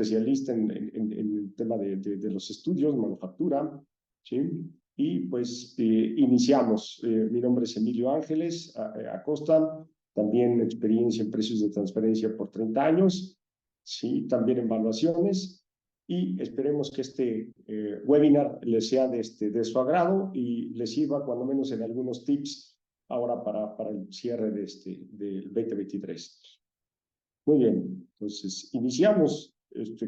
especialista en el tema de los estudios, manufactura, ¿sí? Y pues iniciamos. Mi nombre es Emilio Ángeles Acosta, también experiencia en precios de transferencia por 30 años, ¿sí? También en evaluaciones, y esperemos que este webinar les sea de su agrado y les sirva cuando menos en algunos tips ahora para el cierre del 2023. Muy bien, entonces iniciamos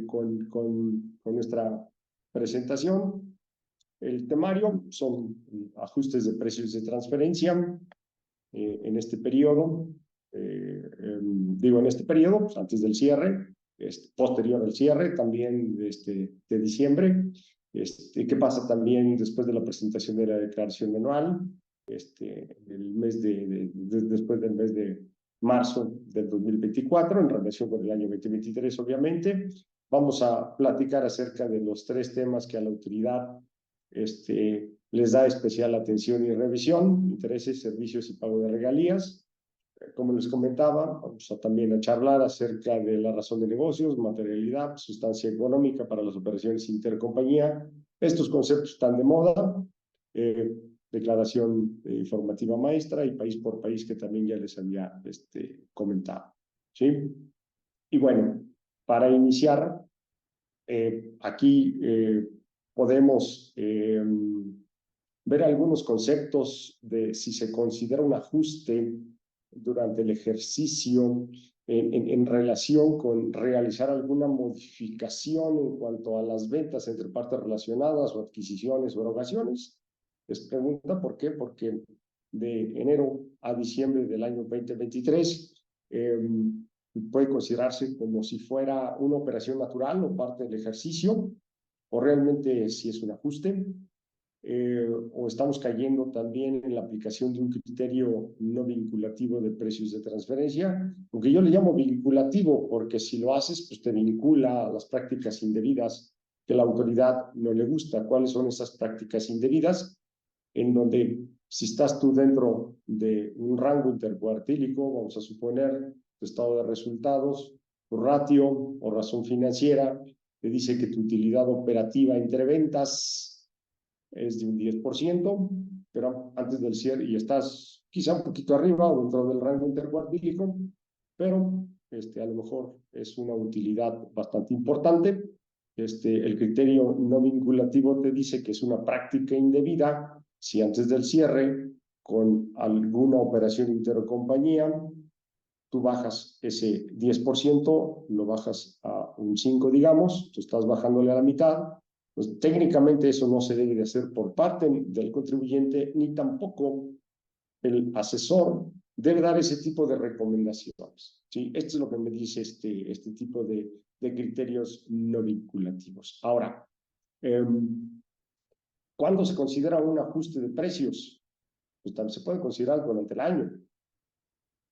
con nuestra presentación. El temario son ajustes de precios de transferencia en este periodo, en este periodo, pues, antes del cierre, posterior al cierre, también de diciembre. ¿Qué pasa también después de la presentación de la declaración anual? Después del mes de marzo del 2024, en relación con el año 2023, obviamente. Vamos a platicar acerca de los 3 temas que a la autoridad les da especial atención y revisión: intereses, servicios y pago de regalías. Como les comentaba, vamos también a charlar acerca de la razón de negocios, materialidad, sustancia económica para las operaciones intercompañía. Estos conceptos están de moda. Declaración informativa maestra y país por país, que también ya les había comentado, ¿sí? Y bueno, para iniciar, aquí podemos ver algunos conceptos de si se considera un ajuste durante el ejercicio en relación con realizar alguna modificación en cuanto a las ventas entre partes relacionadas o adquisiciones o erogaciones. Les pregunta por qué, porque de enero a diciembre del año 2023 puede considerarse como si fuera una operación natural o parte del ejercicio, o realmente si es un ajuste. O estamos cayendo también en la aplicación de un criterio no vinculativo de precios de transferencia, aunque yo le llamo vinculativo porque si lo haces, pues te vincula a las prácticas indebidas que a la autoridad no le gusta. ¿Cuáles son esas prácticas indebidas? En donde si estás tú dentro de un rango intercuartílico, vamos a suponer tu estado de resultados, tu ratio o razón financiera te dice que tu utilidad operativa entre ventas es de un 10%, pero antes del cierre, y estás quizá un poquito arriba o dentro del rango intercuartílico, pero a lo mejor es una utilidad bastante importante. El criterio no vinculativo te dice que es una práctica indebida si antes del cierre, con alguna operación intercompañía, tú bajas ese 10%, lo bajas a un 5%, digamos, tú estás bajándole a la mitad. Pues técnicamente eso no se debe de hacer por parte del contribuyente, ni tampoco el asesor debe dar ese tipo de recomendaciones, ¿sí? Esto es lo que me dice este tipo de criterios no vinculativos. Ahora, ¿cuándo se considera un ajuste de precios? Pues también se puede considerar durante el año,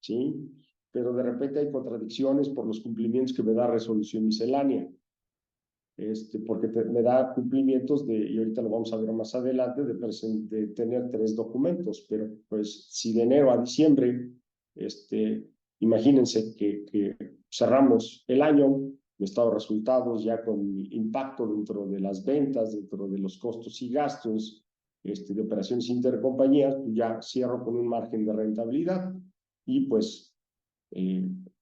¿sí? Pero de repente hay contradicciones por los cumplimientos que me da resolución miscelánea. Porque me da cumplimientos y ahorita lo vamos a ver más adelante, de tener 3 documentos, pero pues si de enero a diciembre, imagínense que cerramos el año, estado de resultados ya con impacto dentro de las ventas, dentro de los costos y gastos de operaciones intercompañías, pues ya cierro con un margen de rentabilidad y pues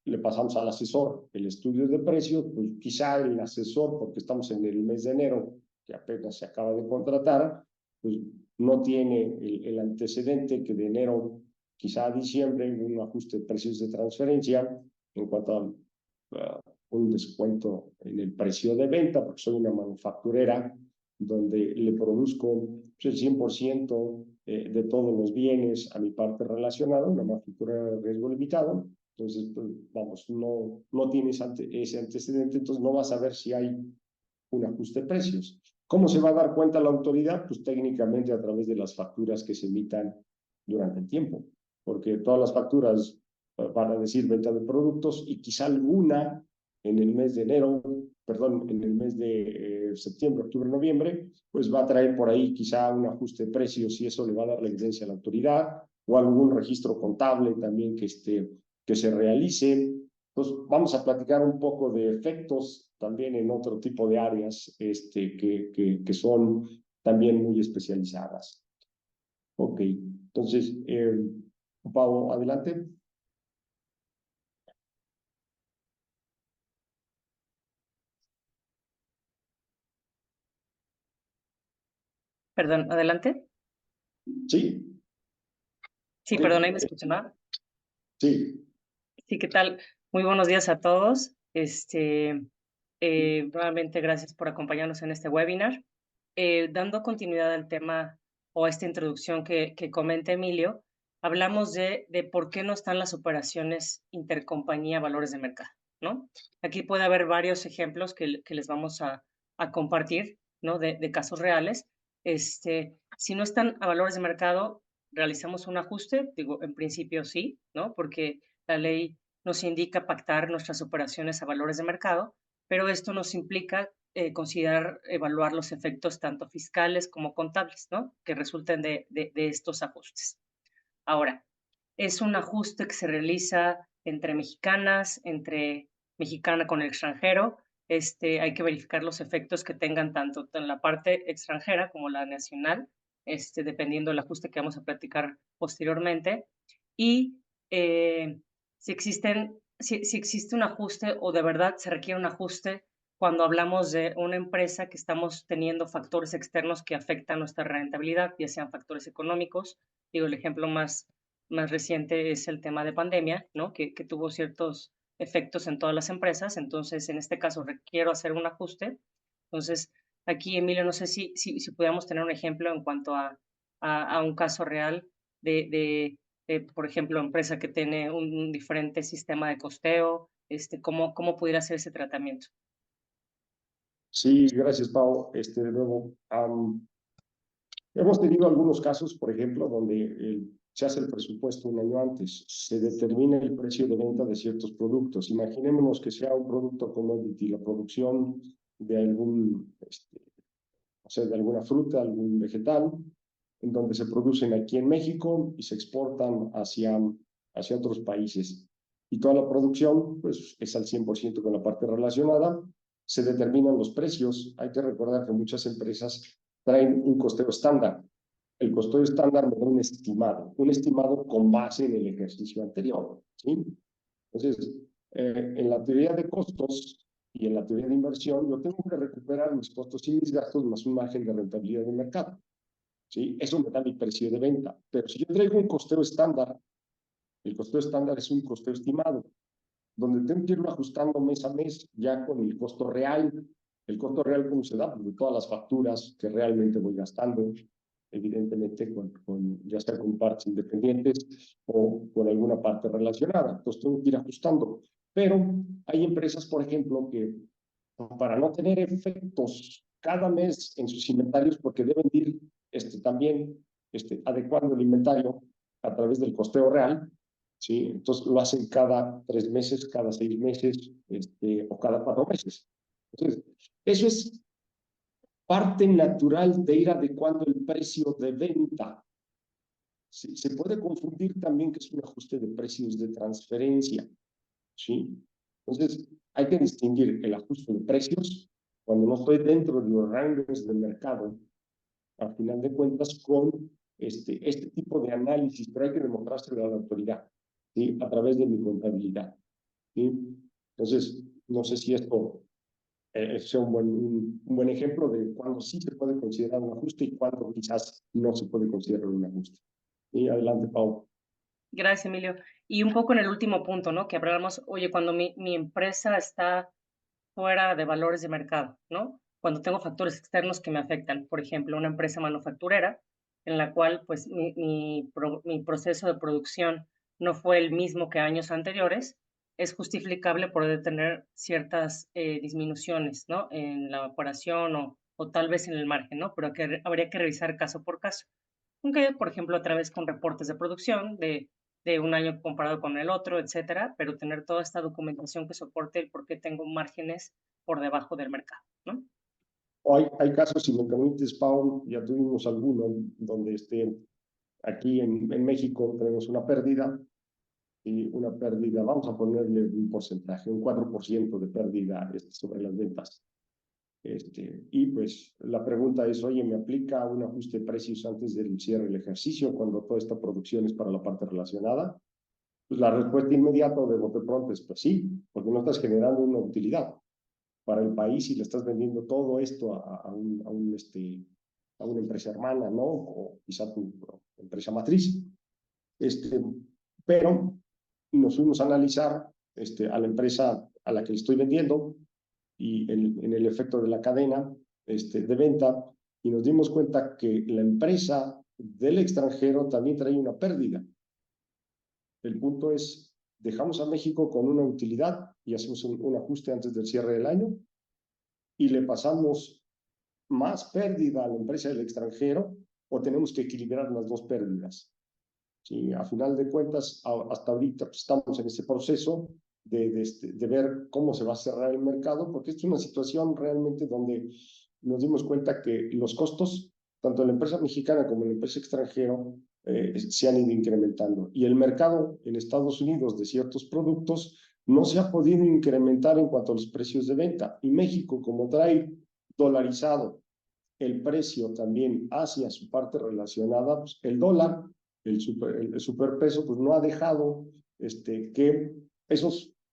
le pasamos al asesor el estudio de precios. Pues quizá el asesor, porque estamos en el mes de enero, que apenas se acaba de contratar, pues no tiene el antecedente que de enero quizá a diciembre un ajuste de precios de transferencia en cuanto a un descuento en el precio de venta, porque soy una manufacturera donde le produzco pues, el 100% de todos los bienes a mi parte relacionada, una manufacturera de riesgo limitado. Entonces, pues, vamos, no tienes ese antecedente, entonces no vas a ver si hay un ajuste de precios. ¿Cómo se va a dar cuenta la autoridad? Pues técnicamente a través de las facturas que se emitan durante el tiempo, porque todas las facturas van a decir venta de productos y quizá alguna en el mes de enero, perdón, en el mes de septiembre, octubre, noviembre, pues va a traer por ahí quizá un ajuste de precios y eso le va a dar la evidencia a la autoridad, o algún registro contable también que se realice. Entonces, vamos a platicar un poco de efectos también en otro tipo de áreas que son también muy especializadas. Ok, entonces, Pau, adelante. Perdón, adelante. Sí, Sí, ok, perdón, ahí me escuchan. sí. Sí, ¿qué tal? Muy buenos días a todos. Nuevamente, gracias por acompañarnos en este webinar. Dando continuidad al tema o a esta introducción que comenta Emilio, hablamos de por qué no están las operaciones intercompañía valores de mercado, ¿no? Aquí puede haber varios ejemplos que les vamos a compartir, ¿no? De casos reales. Si no están a valores de mercado, realizamos un ajuste, digo, en principio sí, ¿no? Porque la ley nos indica pactar nuestras operaciones a valores de mercado, pero esto nos implica considerar, evaluar los efectos tanto fiscales como contables, ¿no? Que resulten de estos ajustes. Ahora, es un ajuste que se realiza entre mexicanas, entre mexicana con el extranjero. Hay que verificar los efectos que tengan tanto en la parte extranjera como la nacional, dependiendo del ajuste que vamos a platicar posteriormente. Y si existe un ajuste o de verdad se requiere un ajuste cuando hablamos de una empresa que estamos teniendo factores externos que afectan nuestra rentabilidad, ya sean factores económicos. Digo, el ejemplo más reciente es el tema de pandemia, ¿no? Que tuvo ciertos efectos en todas las empresas. Entonces, en este caso, requiero hacer un ajuste. Entonces, aquí, Emilio, no sé si pudiéramos tener un ejemplo en cuanto a un caso real por ejemplo, empresa que tiene un diferente sistema de costeo, ¿cómo pudiera ser ese tratamiento? Sí, gracias, Pau. De nuevo, hemos tenido algunos casos, por ejemplo, donde se hace el presupuesto un año antes, se determina el precio de venta de ciertos productos. Imaginémonos que sea un producto commodity, la producción de o sea, de alguna fruta, algún vegetal, en donde se producen aquí en México y se exportan hacia otros países. Y toda la producción, pues, es al 100% con la parte relacionada. Se determinan los precios. Hay que recordar que muchas empresas traen un costeo estándar. El costeo estándar me da un estimado con base en el ejercicio anterior, ¿sí? Entonces, en la teoría de costos y en la teoría de inversión, yo tengo que recuperar mis costos y mis gastos más un margen de rentabilidad de mercado, ¿sí? Eso me da mi precio de venta. Pero si yo traigo un costeo estándar, el costeo estándar es un costeo estimado, donde tengo que irlo ajustando mes a mes ya con el costo real. El costo real, ¿cómo se da? Pues de todas las facturas que realmente voy gastando, evidentemente ya sea con partes independientes o con alguna parte relacionada. Entonces tengo que ir ajustando. Pero hay empresas, por ejemplo, que para no tener efectos cada mes en sus inventarios, porque deben ir también adecuando el inventario a través del costeo real, ¿sí? Entonces lo hacen cada 3 meses, cada 6 meses, o cada 4 meses. Entonces, eso es parte natural de ir adecuando el precio de venta. Sí, se puede confundir también que es un ajuste de precios de transferencia, ¿sí? Entonces, hay que distinguir el ajuste de precios cuando no estoy dentro de los rangos del mercado, al final de cuentas, con este tipo de análisis, pero hay que demostrárselo a la autoridad, ¿sí? A través de mi contabilidad, ¿sí? Entonces, no sé si esto sea un buen ejemplo de cuándo sí se puede considerar un ajuste y cuándo quizás no se puede considerar un ajuste. Y adelante, Pau. Gracias, Emilio. Y un poco en el último punto, ¿no? Que hablamos, oye, cuando mi empresa está fuera de valores de mercado, ¿no? Cuando tengo factores externos que me afectan, por ejemplo, una empresa manufacturera en la cual pues mi proceso de producción no fue el mismo que años anteriores, es justificable por tener ciertas disminuciones, ¿no? En la operación o tal vez en el margen, ¿no? Pero que habría que revisar caso por caso. Aunque, por ejemplo, a través con reportes de producción de un año comparado con el otro, etcétera, pero tener toda esta documentación que soporte el por qué tengo márgenes por debajo del mercado, ¿no? Hay casos, si me permites, Pau, ya tuvimos alguno donde aquí en México tenemos una pérdida y una pérdida, vamos a ponerle un porcentaje, un 4% de pérdida sobre las ventas. Y pues la pregunta es, oye, ¿me aplica un ajuste de precios antes del cierre del ejercicio cuando toda esta producción es para la parte relacionada? Pues la respuesta inmediata de bote pronto es, pues sí, porque no estás generando una utilidad para el país y le estás vendiendo todo esto a una empresa hermana, ¿no? O quizá tu empresa matriz. Este, pero nos fuimos a analizar a la empresa a la que le estoy vendiendo y en el efecto de la cadena de venta y nos dimos cuenta que la empresa del extranjero también trae una pérdida. El punto es, dejamos a México con una utilidad y hacemos un ajuste antes del cierre del año y le pasamos más pérdida a la empresa del extranjero o tenemos que equilibrar las dos pérdidas. Sí, a final de cuentas, hasta ahorita pues, estamos en este proceso de ver cómo se va a cerrar el mercado, porque es una situación realmente donde nos dimos cuenta que los costos, tanto en la empresa mexicana como en la empresa extranjera, se han ido incrementando. Y el mercado en Estados Unidos de ciertos productos no se ha podido incrementar en cuanto a los precios de venta. Y México, como trae dolarizado el precio también hacia su parte relacionada, pues el dólar, el superpeso, pues no ha dejado que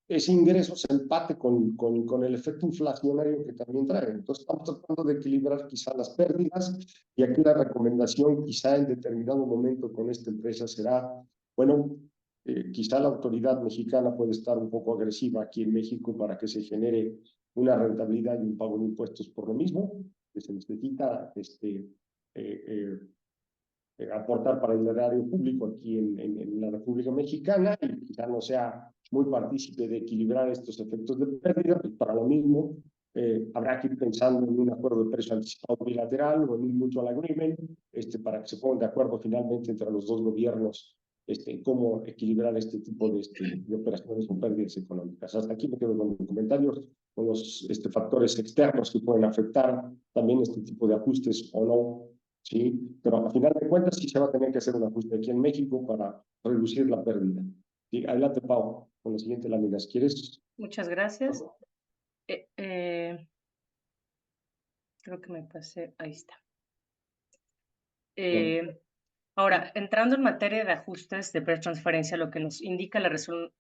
ese ingreso se empate con el efecto inflacionario que también trae. Entonces estamos tratando de equilibrar quizá las pérdidas y aquí la recomendación quizá en determinado momento con esta empresa será, bueno, quizá la autoridad mexicana puede estar un poco agresiva aquí en México para que se genere una rentabilidad y un pago de impuestos por lo mismo, que se necesita eh, aportar para el erario público aquí en la República Mexicana y quizá no sea muy partícipe de equilibrar estos efectos de pérdida, pues para lo mismo habrá que ir pensando en un acuerdo de precio anticipado bilateral o en un mutual agreement para que se pongan de acuerdo finalmente entre los dos gobiernos cómo equilibrar este tipo de operaciones con pérdidas económicas. Hasta aquí me quedo con los comentarios, con los factores externos que pueden afectar también este tipo de ajustes o no, ¿sí? Pero a final de cuentas sí se va a tener que hacer un ajuste aquí en México para reducir la pérdida. ¿Sí? Adelante, Pau, con la siguiente lámina. ¿Quieres? Muchas gracias. Creo que me pasé, ahí está. Ahora, entrando en materia de ajustes de pretransferencia, lo que nos indica la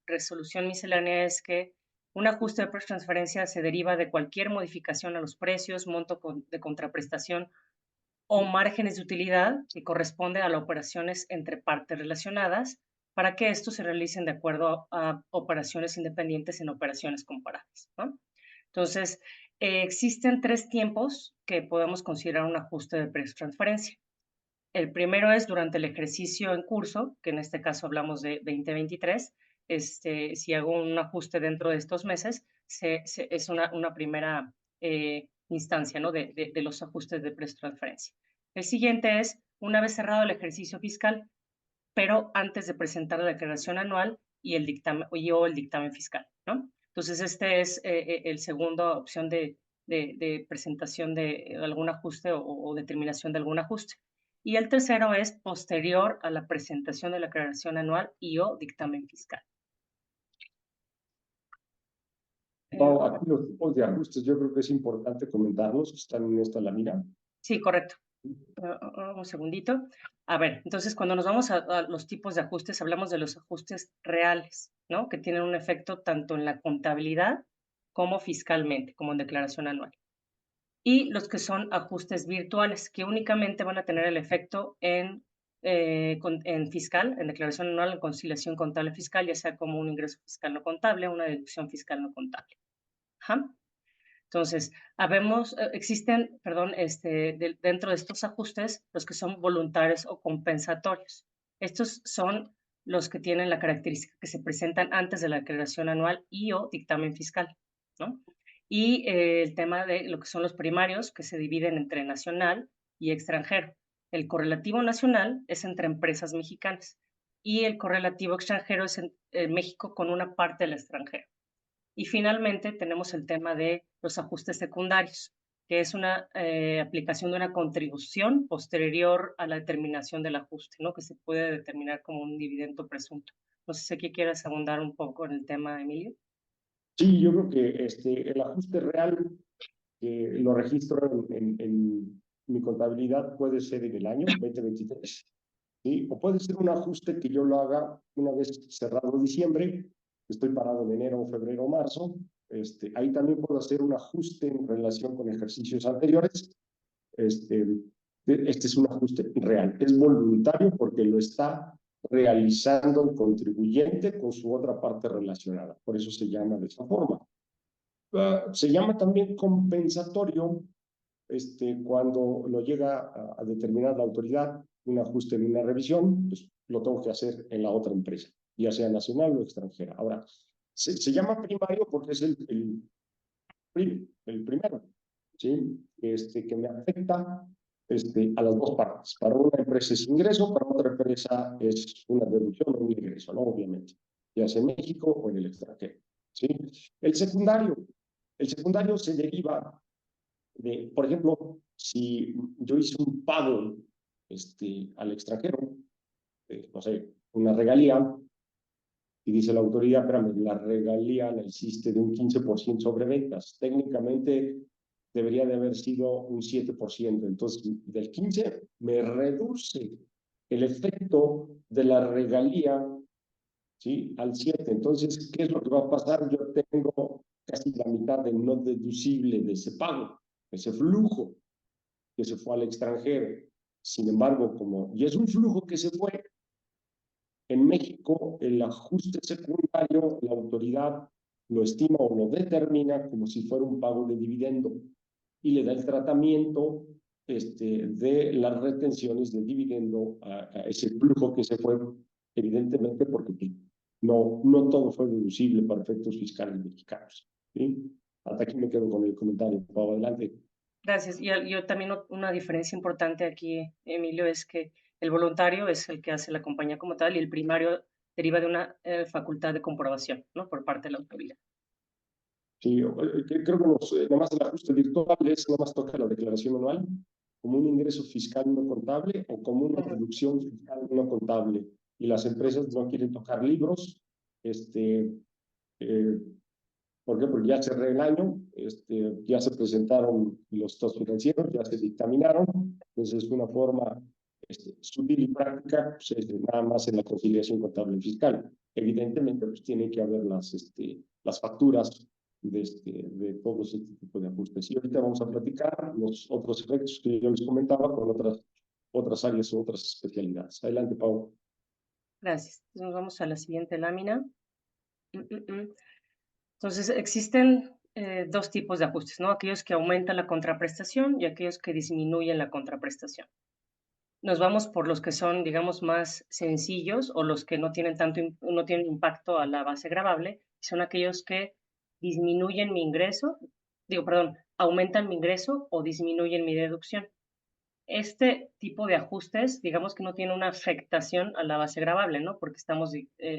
resolución miscelánea es que un ajuste de pretransferencia se deriva de cualquier modificación a los precios, monto de contraprestación o márgenes de utilidad que corresponde a las operaciones entre partes relacionadas para que estos se realicen de acuerdo a operaciones independientes en operaciones comparables, ¿no? Entonces, existen tres tiempos que podemos considerar un ajuste de pretransferencia. El primero es durante el ejercicio en curso, que en este caso hablamos de 2023. Si hago un ajuste dentro de estos meses, es una primera instancia, ¿no? de los ajustes de pretransferencia. El siguiente es una vez cerrado el ejercicio fiscal, pero antes de presentar la declaración anual y el dictamen fiscal, ¿no? Entonces, este es el segunda opción de presentación de algún ajuste o determinación de algún ajuste. Y el tercero es posterior a la presentación de la declaración anual y o dictamen fiscal. Pau, aquí los tipos de ajustes yo creo que es importante comentarlos, que están en esta lámina. Sí, correcto. Un segundito. A ver, entonces cuando nos vamos a los tipos de ajustes, hablamos de los ajustes reales, ¿no? Que tienen un efecto tanto en la contabilidad como fiscalmente, como en declaración anual. Y los que son ajustes virtuales, que únicamente van a tener el efecto en fiscal, en declaración anual, en conciliación contable fiscal, ya sea como un ingreso fiscal no contable o una deducción fiscal no contable. Ajá. Entonces, existen, perdón, dentro de estos ajustes, los que son voluntarios o compensatorios. Estos son los que tienen la característica que se presentan antes de la declaración anual y o dictamen fiscal, ¿no? Y el tema de lo que son los primarios, que se dividen entre nacional y extranjero. El correlativo nacional es entre empresas mexicanas y el correlativo extranjero es en México con una parte del extranjero. Y finalmente tenemos el tema de los ajustes secundarios, que es una aplicación de una contribución posterior a la determinación del ajuste, ¿no? Que se puede determinar como un dividendo presunto. No sé si aquí quieras abundar un poco en el tema, Emilio. Sí, yo creo que el ajuste real que lo registro en mi contabilidad puede ser en el año 2023, ¿sí? O puede ser un ajuste que yo lo haga una vez cerrado diciembre, estoy parado en enero, febrero, marzo. Ahí también puedo hacer un ajuste en relación con ejercicios anteriores. Este, este es un ajuste real, es voluntario porque lo está realizando el contribuyente con su otra parte relacionada. Por eso se llama de esa forma. Se llama también compensatorio cuando lo llega a determinar la autoridad, un ajuste en una revisión, pues lo tengo que hacer en la otra empresa, ya sea nacional o extranjera. Ahora, se llama primario porque es el primero, ¿sí? Que me afecta a las dos partes. Para una empresa es ingreso, para otra empresa es una deducción o un ingreso, ¿no? Obviamente, ya sea en México o en el extranjero, ¿sí? El secundario, el secundario se deriva de, por ejemplo, si yo hice un pago al extranjero, no sé, una regalía, y dice la autoridad, espérame, la regalía la hiciste de un 15% sobre ventas. Técnicamente debería de haber sido un 7%. Entonces, del 15 me reduce el efecto de la regalía, ¿sí? Al 7. Entonces, ¿qué es lo que va a pasar? Yo tengo casi la mitad del no deducible de ese pago, ese flujo que se fue al extranjero. Sin embargo, y es un flujo que se fue, en México, el ajuste secundario, la autoridad lo estima o lo determina como si fuera un pago de dividendo y le da el tratamiento de las retenciones de dividendo a ese flujo que se fue, evidentemente porque no todo fue deducible para efectos fiscales mexicanos. ¿Sí? Hasta aquí me quedo con el comentario. Pau, adelante. Gracias. Y yo también una diferencia importante aquí, Emilio, es que el voluntario es el que hace la compañía como tal y el primario deriva de una facultad de comprobación, ¿no? Por parte de la autoridad. Sí, creo que nomás el ajuste virtual es nomás toca la declaración anual como un ingreso fiscal no contable o como una deducción fiscal no contable. Y las empresas no quieren tocar libros, eh, ¿por qué? Porque ya cerré el año, ya se presentaron los estados financieros, ya se dictaminaron, entonces es una forma sutil y práctica, pues, nada más en la conciliación contable y fiscal. Evidentemente, pues tienen que haber las facturas de todos este tipo de ajustes. Y ahorita vamos a platicar los otros efectos que yo les comentaba con otras áreas o otras especialidades. Adelante, Pau. Gracias. Entonces nos vamos a la siguiente lámina. Entonces, existen dos tipos de ajustes, ¿no? Aquellos que aumentan la contraprestación y aquellos que disminuyen la contraprestación. Nos vamos por los que son, digamos, más sencillos o los que no tienen no tienen impacto a la base gravable, son aquellos que disminuyen mi ingreso, perdón, aumentan mi ingreso o disminuyen mi deducción. Este tipo de ajustes, digamos que no tiene una afectación a la base gravable, ¿no? Porque estamos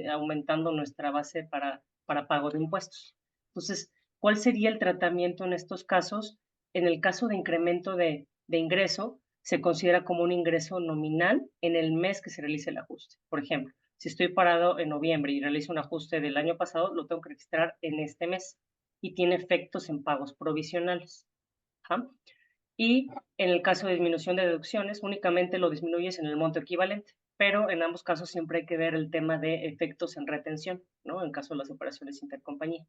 aumentando nuestra base para pago de impuestos. Entonces, ¿cuál sería el tratamiento en estos casos? En el caso de incremento de ingreso, se considera como un ingreso nominal en el mes que se realice el ajuste. Por ejemplo, si estoy parado en noviembre y realizo un ajuste del año pasado, lo tengo que registrar en este mes y tiene efectos en pagos provisionales. ¿Ja? Y en el caso de disminución de deducciones, únicamente lo disminuyes en el monto equivalente, pero en ambos casos siempre hay que ver el tema de efectos en retención, ¿no? En caso de las operaciones intercompañía.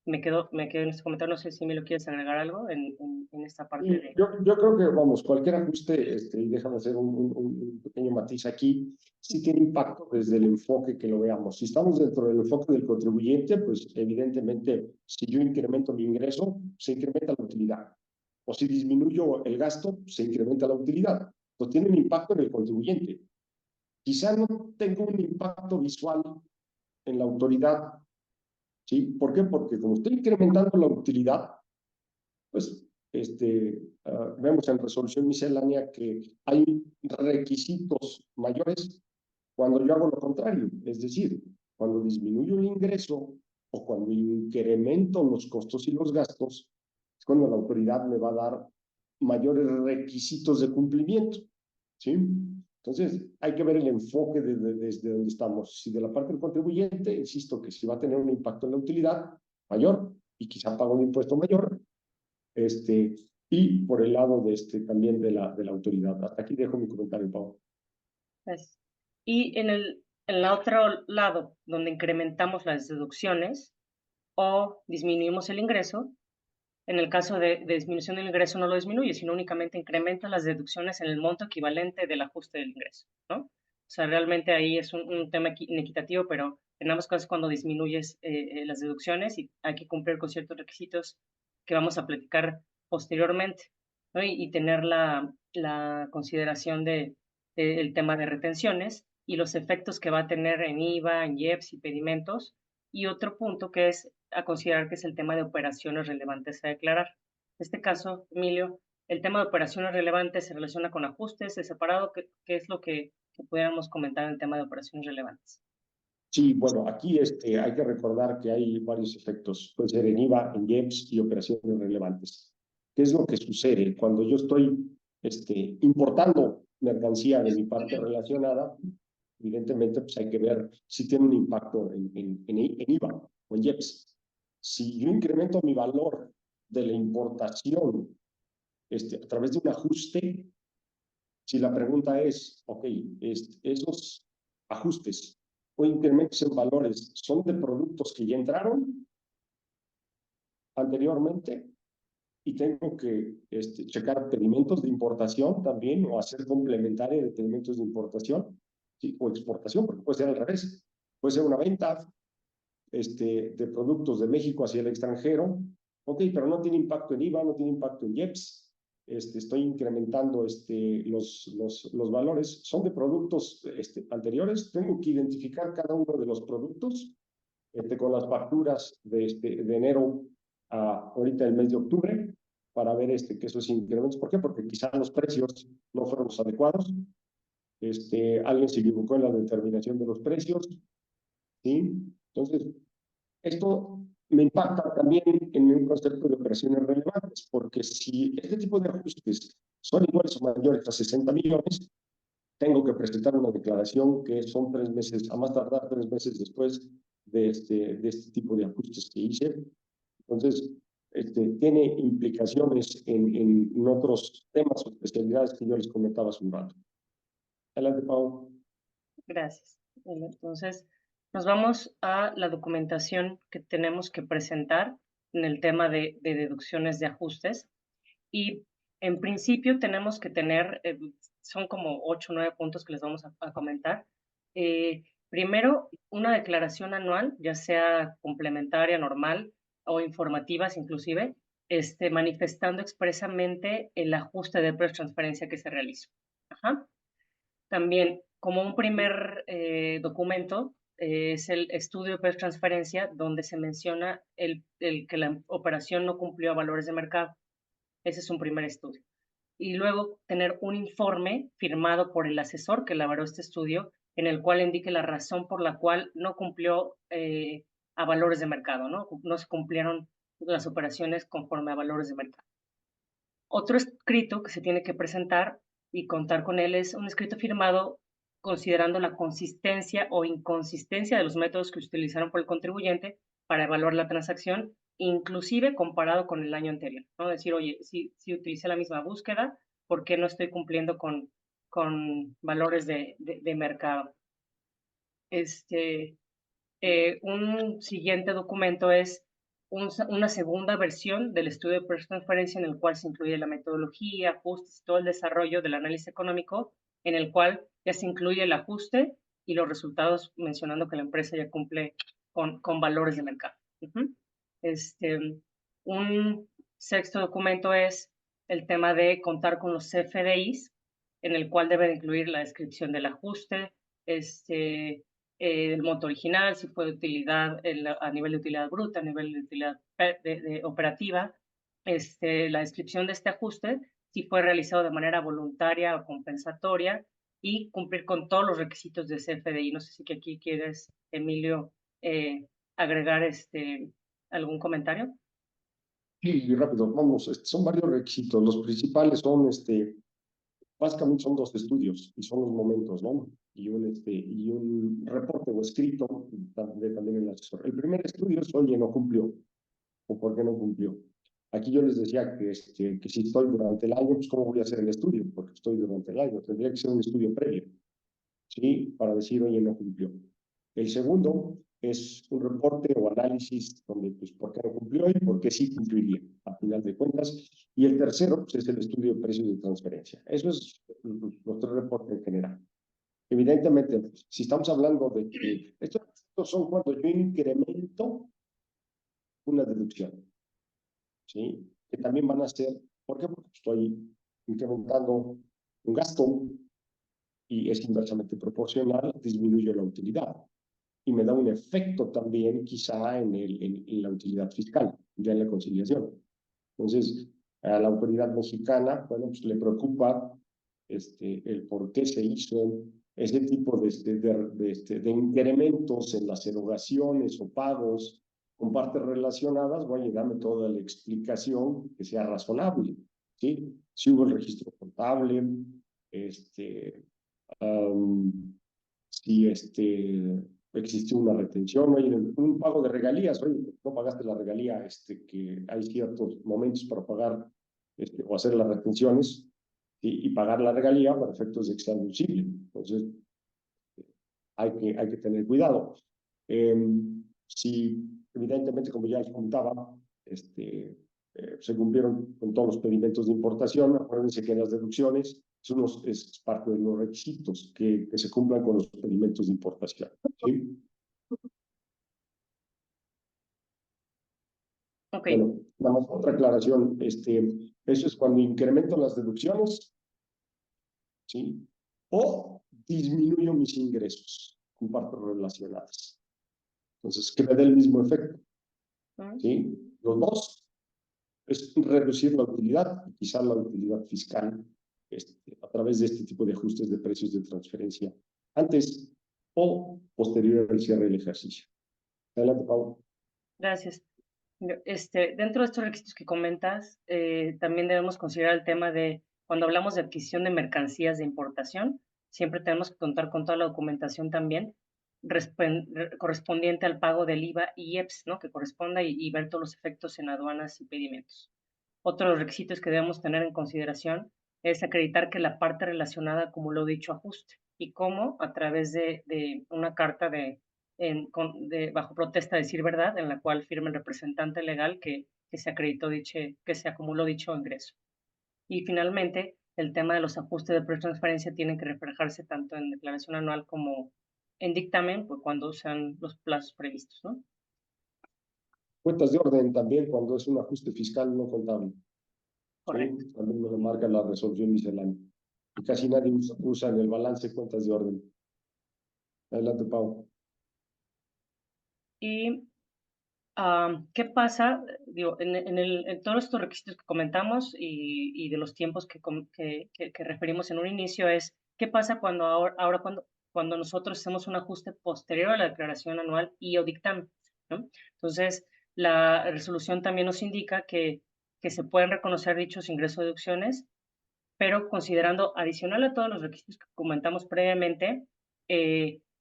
Me quedo en este comentario, no sé si me lo quieres agregar algo en esta parte Y de... yo creo que, vamos, cualquier ajuste, y déjame hacer un pequeño matiz aquí, sí tiene impacto desde el enfoque que lo veamos. Si estamos dentro del enfoque del contribuyente, pues evidentemente, si yo incremento mi ingreso, se incrementa la utilidad. O si disminuyo el gasto, se incrementa la utilidad. Entonces tiene un impacto en el contribuyente. Quizá no tenga un impacto visual en la autoridad, ¿sí? ¿Por qué? Porque como estoy incrementando la utilidad, pues vemos en resolución miscelánea que hay requisitos mayores cuando yo hago lo contrario, es decir, cuando disminuyo el ingreso o cuando incremento los costos y los gastos, es cuando la autoridad me va a dar mayores requisitos de cumplimiento, ¿sí? Entonces, hay que ver el enfoque desde donde estamos. Si de la parte del contribuyente, insisto que si va a tener un impacto en la utilidad mayor y quizá paga un impuesto mayor, y por el lado también de la autoridad. Hasta aquí dejo mi comentario, Pau. Pues, y en el otro lado, donde incrementamos las deducciones o disminuimos el ingreso, en el caso de disminución del ingreso no lo disminuye, sino únicamente incrementa las deducciones en el monto equivalente del ajuste del ingreso, ¿no? O sea, realmente ahí es un tema inequitativo, pero en ambos casos cuando disminuyes las deducciones y hay que cumplir con ciertos requisitos que vamos a platicar posteriormente, ¿no? Y tener la consideración el tema de retenciones y los efectos que va a tener en IVA, en IEPS y pedimentos. Y otro punto que es a considerar, que es el tema de operaciones relevantes a declarar. En este caso, Emilio, el tema de operaciones relevantes se relaciona con ajustes de separado. ¿Qué es lo que pudiéramos comentar en el tema de operaciones relevantes? Sí, bueno, aquí hay que recordar que hay varios efectos. Puede ser en IVA, en IEPS y operaciones relevantes. ¿Qué es lo que sucede cuando yo estoy importando mercancía de mi parte relacionada? Evidentemente, pues hay que ver si tiene un impacto en IVA o en IEPS. Si yo incremento mi valor de la importación a través de un ajuste, si la pregunta es, ok, esos ajustes o incrementos en valores son de productos que ya entraron anteriormente y tengo que checar pedimentos de importación también o hacer complementaria de pedimentos de importación, ¿sí? O exportación, porque puede ser al revés. Puede ser una venta de productos de México hacia el extranjero, ok, pero no tiene impacto en IVA, no tiene impacto en IEPS, estoy incrementando los valores, son de productos anteriores, tengo que identificar cada uno de los productos con las facturas de enero a ahorita el mes de octubre para ver que esos incrementos, ¿por qué? Porque quizás los precios no fueron los adecuados, alguien se equivocó en la determinación de los precios, ¿sí? Entonces, esto me impacta también en un concepto de operaciones relevantes, porque si este tipo de ajustes son iguales o mayores a 60 millones, tengo que presentar una declaración que son 3 meses, a más tardar 3 meses después de este tipo de ajustes que hice. Entonces, tiene implicaciones en otros temas o especialidades que yo les comentaba hace un rato. Adelante, Pau. Gracias. Entonces, nos vamos a la documentación que tenemos que presentar en el tema de deducciones de ajustes. Y en principio tenemos que tener, son como 8 o 9 puntos que les vamos a comentar. Primero, una declaración anual, ya sea complementaria, normal o informativas inclusive, manifestando expresamente el ajuste de transferencia que se realizó. Ajá. También, como un primer documento, es el estudio de transferencia, donde se menciona que la operación no cumplió a valores de mercado. Ese es un primer estudio. Y luego tener un informe firmado por el asesor que elaboró este estudio, en el cual indique la razón por la cual no cumplió a valores de mercado, ¿no? No se cumplieron las operaciones conforme a valores de mercado. Otro escrito que se tiene que presentar y contar con él es un escrito firmado considerando la consistencia o inconsistencia de los métodos que se utilizaron por el contribuyente para evaluar la transacción, inclusive comparado con el año anterior, ¿no? Decir, oye, si utilicé la misma búsqueda, ¿por qué no estoy cumpliendo con valores de mercado? Un siguiente documento es una segunda versión del estudio de transferencia, en el cual se incluye la metodología, ajustes, todo el desarrollo del análisis económico, en el cual ya se incluye el ajuste y los resultados, mencionando que la empresa ya cumple con valores de mercado. Un sexto documento es el tema de contar con los CFDIs, en el cual debe incluir la descripción del ajuste, el monto original, si fue de utilidad a nivel de utilidad bruta, a nivel de utilidad operativa, la descripción de este ajuste, si fue realizado de manera voluntaria o compensatoria, y cumplir con todos los requisitos de CFDI. No sé si aquí quieres, Emilio, agregar algún comentario. Sí, rápido, vamos, son varios requisitos. Los principales son básicamente son dos estudios y son los momentos, ¿no? Y un reporte o escrito también el asesor. El primer estudio es, oye, no cumplió, o por qué no cumplió. Aquí yo les decía que si estoy durante el año, pues ¿cómo voy a hacer el estudio? Porque estoy durante el año. Tendría que ser un estudio previo, ¿sí? Para decir, oye, no cumplió. El segundo es un reporte o análisis donde, pues, ¿por qué no cumplió y por qué sí cumpliría, a final de cuentas? Y el tercero, pues, es el estudio de precios de transferencia. Eso es nuestro reporte en general. Evidentemente, si estamos hablando de que estos son cuando yo incremento una deducción, ¿sí? Que también van a ser, ¿por qué? Porque estoy incrementando un gasto y es inversamente proporcional, disminuyo la utilidad y me da un efecto también quizá en la utilidad fiscal, ya en la conciliación. Entonces, a la autoridad mexicana, bueno, pues le preocupa el por qué se hizo ese tipo de incrementos en las erogaciones o pagos con partes relacionadas. Oye, dame toda la explicación que sea razonable, ¿sí? Si hubo el registro contable, si existió una retención, oye, un pago de regalías, oye, no pagaste la regalía, que hay ciertos momentos para pagar o hacer las retenciones y pagar la regalía para efectos de que sea deducible. Entonces, hay que tener cuidado. Si, evidentemente, como ya les comentaba, se cumplieron con todos los pedimentos de importación, acuérdense que las deducciones es parte de los requisitos que se cumplan con los pedimentos de importación, ¿sí? Ok, Bueno, nada más otra aclaración. Eso es cuando incremento las deducciones, ¿sí? O disminuyo mis ingresos con partes relacionadas. Entonces, que me dé el mismo efecto, ¿sí? Los dos es reducir la utilidad, quizá la utilidad fiscal, a través de este tipo de ajustes de precios de transferencia, antes o posterior al cierre del ejercicio. Adelante, Pablo. gracias. Dentro de estos requisitos que comentas, también debemos considerar el tema de cuando hablamos de adquisición de mercancías de importación, siempre tenemos que contar con toda la documentación también correspondiente al pago del IVA y IEPS, ¿no? Que corresponda y ver todos los efectos en aduanas y pedimentos. Otro de los requisitos que debemos tener en consideración es acreditar que la parte relacionada acumuló dicho ajuste. ¿Y cómo? A través de una carta bajo protesta de decir verdad, en la cual firma el representante legal que se acreditó que se acumuló dicho ingreso. Y finalmente, el tema de los ajustes de pretransferencia tienen que reflejarse tanto en declaración anual como en dictamen, pues cuando sean los plazos previstos, ¿no? Cuentas de orden también cuando es un ajuste fiscal no contable. Correcto. ¿Sí? También me lo marca la resolución miscelánea. Y casi nadie usa en el balance cuentas de orden. Adelante, Pau. Y ¿qué pasa? Digo, en todos estos requisitos que comentamos y de los tiempos que referimos en un inicio es, ¿qué pasa ahora cuando nosotros hacemos un ajuste posterior a la declaración anual y o dictamen, ¿no? Entonces, la resolución también nos indica que se pueden reconocer dichos ingresos o deducciones, pero considerando adicional a todos los requisitos que comentamos previamente,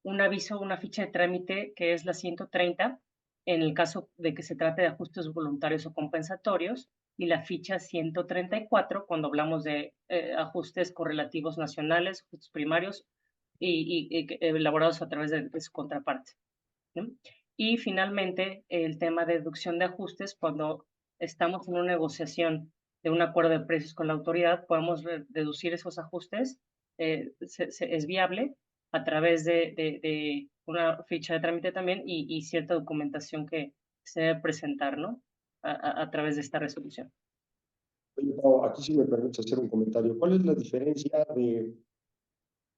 un aviso, una ficha de trámite que es la 130, en el caso de que se trate de ajustes voluntarios o compensatorios, y la ficha 134 cuando hablamos de ajustes correlativos nacionales, ajustes primarios elaborados a través de su contraparte, ¿no? Y finalmente, el tema de deducción de ajustes, cuando estamos en una negociación de un acuerdo de precios con la autoridad, podemos deducir esos ajustes, es viable a través de una ficha de trámite también y cierta documentación que se debe presentar, ¿no? A través de esta resolución. Oye, Pau, aquí sí me permites hacer un comentario. ¿Cuál es la diferencia de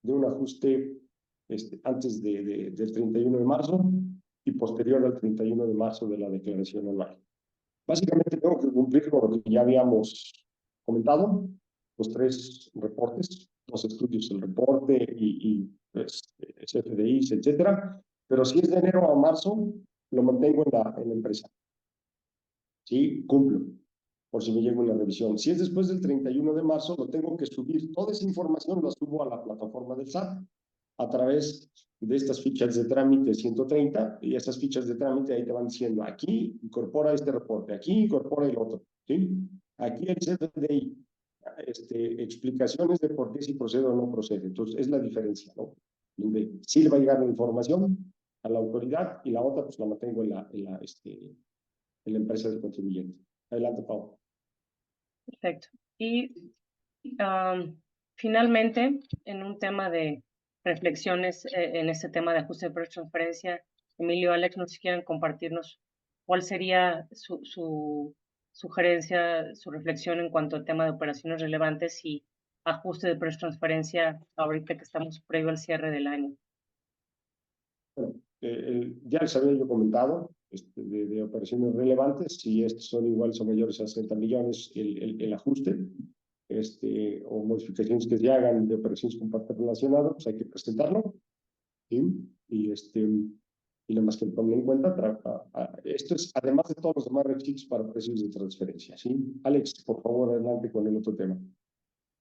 un ajuste antes del 31 de marzo y posterior al 31 de marzo de la declaración anual? Básicamente tengo que cumplir con lo que ya habíamos comentado, los tres reportes, los estudios, el reporte y CFDIs, etcétera. Pero si es de enero a marzo, lo mantengo en la empresa. Sí, cumplo. por si me llega una revisión. Si es después del 31 de marzo, lo tengo que subir. Toda esa información la subo a la plataforma del SAT a través de estas fichas de trámite 130, y esas fichas de trámite ahí te van diciendo, aquí incorpora este reporte, aquí incorpora el otro, ¿sí? Aquí el CFDI, explicaciones de por qué si procede o no procede. Entonces, es la diferencia, ¿no? Donde sí le va a llegar la información a la autoridad y la otra pues la mantengo en la empresa del contribuyente. Adelante, Pau. Perfecto. Y finalmente, en un tema de reflexiones en este tema de ajuste de precios de transferencia, Emilio, Alex, no sé si quieren compartirnos cuál sería su sugerencia, su reflexión en cuanto al tema de operaciones relevantes y ajuste de precios de transferencia ahorita que estamos previo al cierre del año. Bueno, ya les había yo comentado de operaciones relevantes, si estos son iguales o mayores a 60 millones, el ajuste, o modificaciones que se hagan de operaciones con parte relacionada, pues hay que presentarlo, ¿sí? Y nada más que tomen en cuenta, esto es además de todos los demás requisitos para precios de transferencia, ¿sí? Alex, por favor, adelante con el otro tema.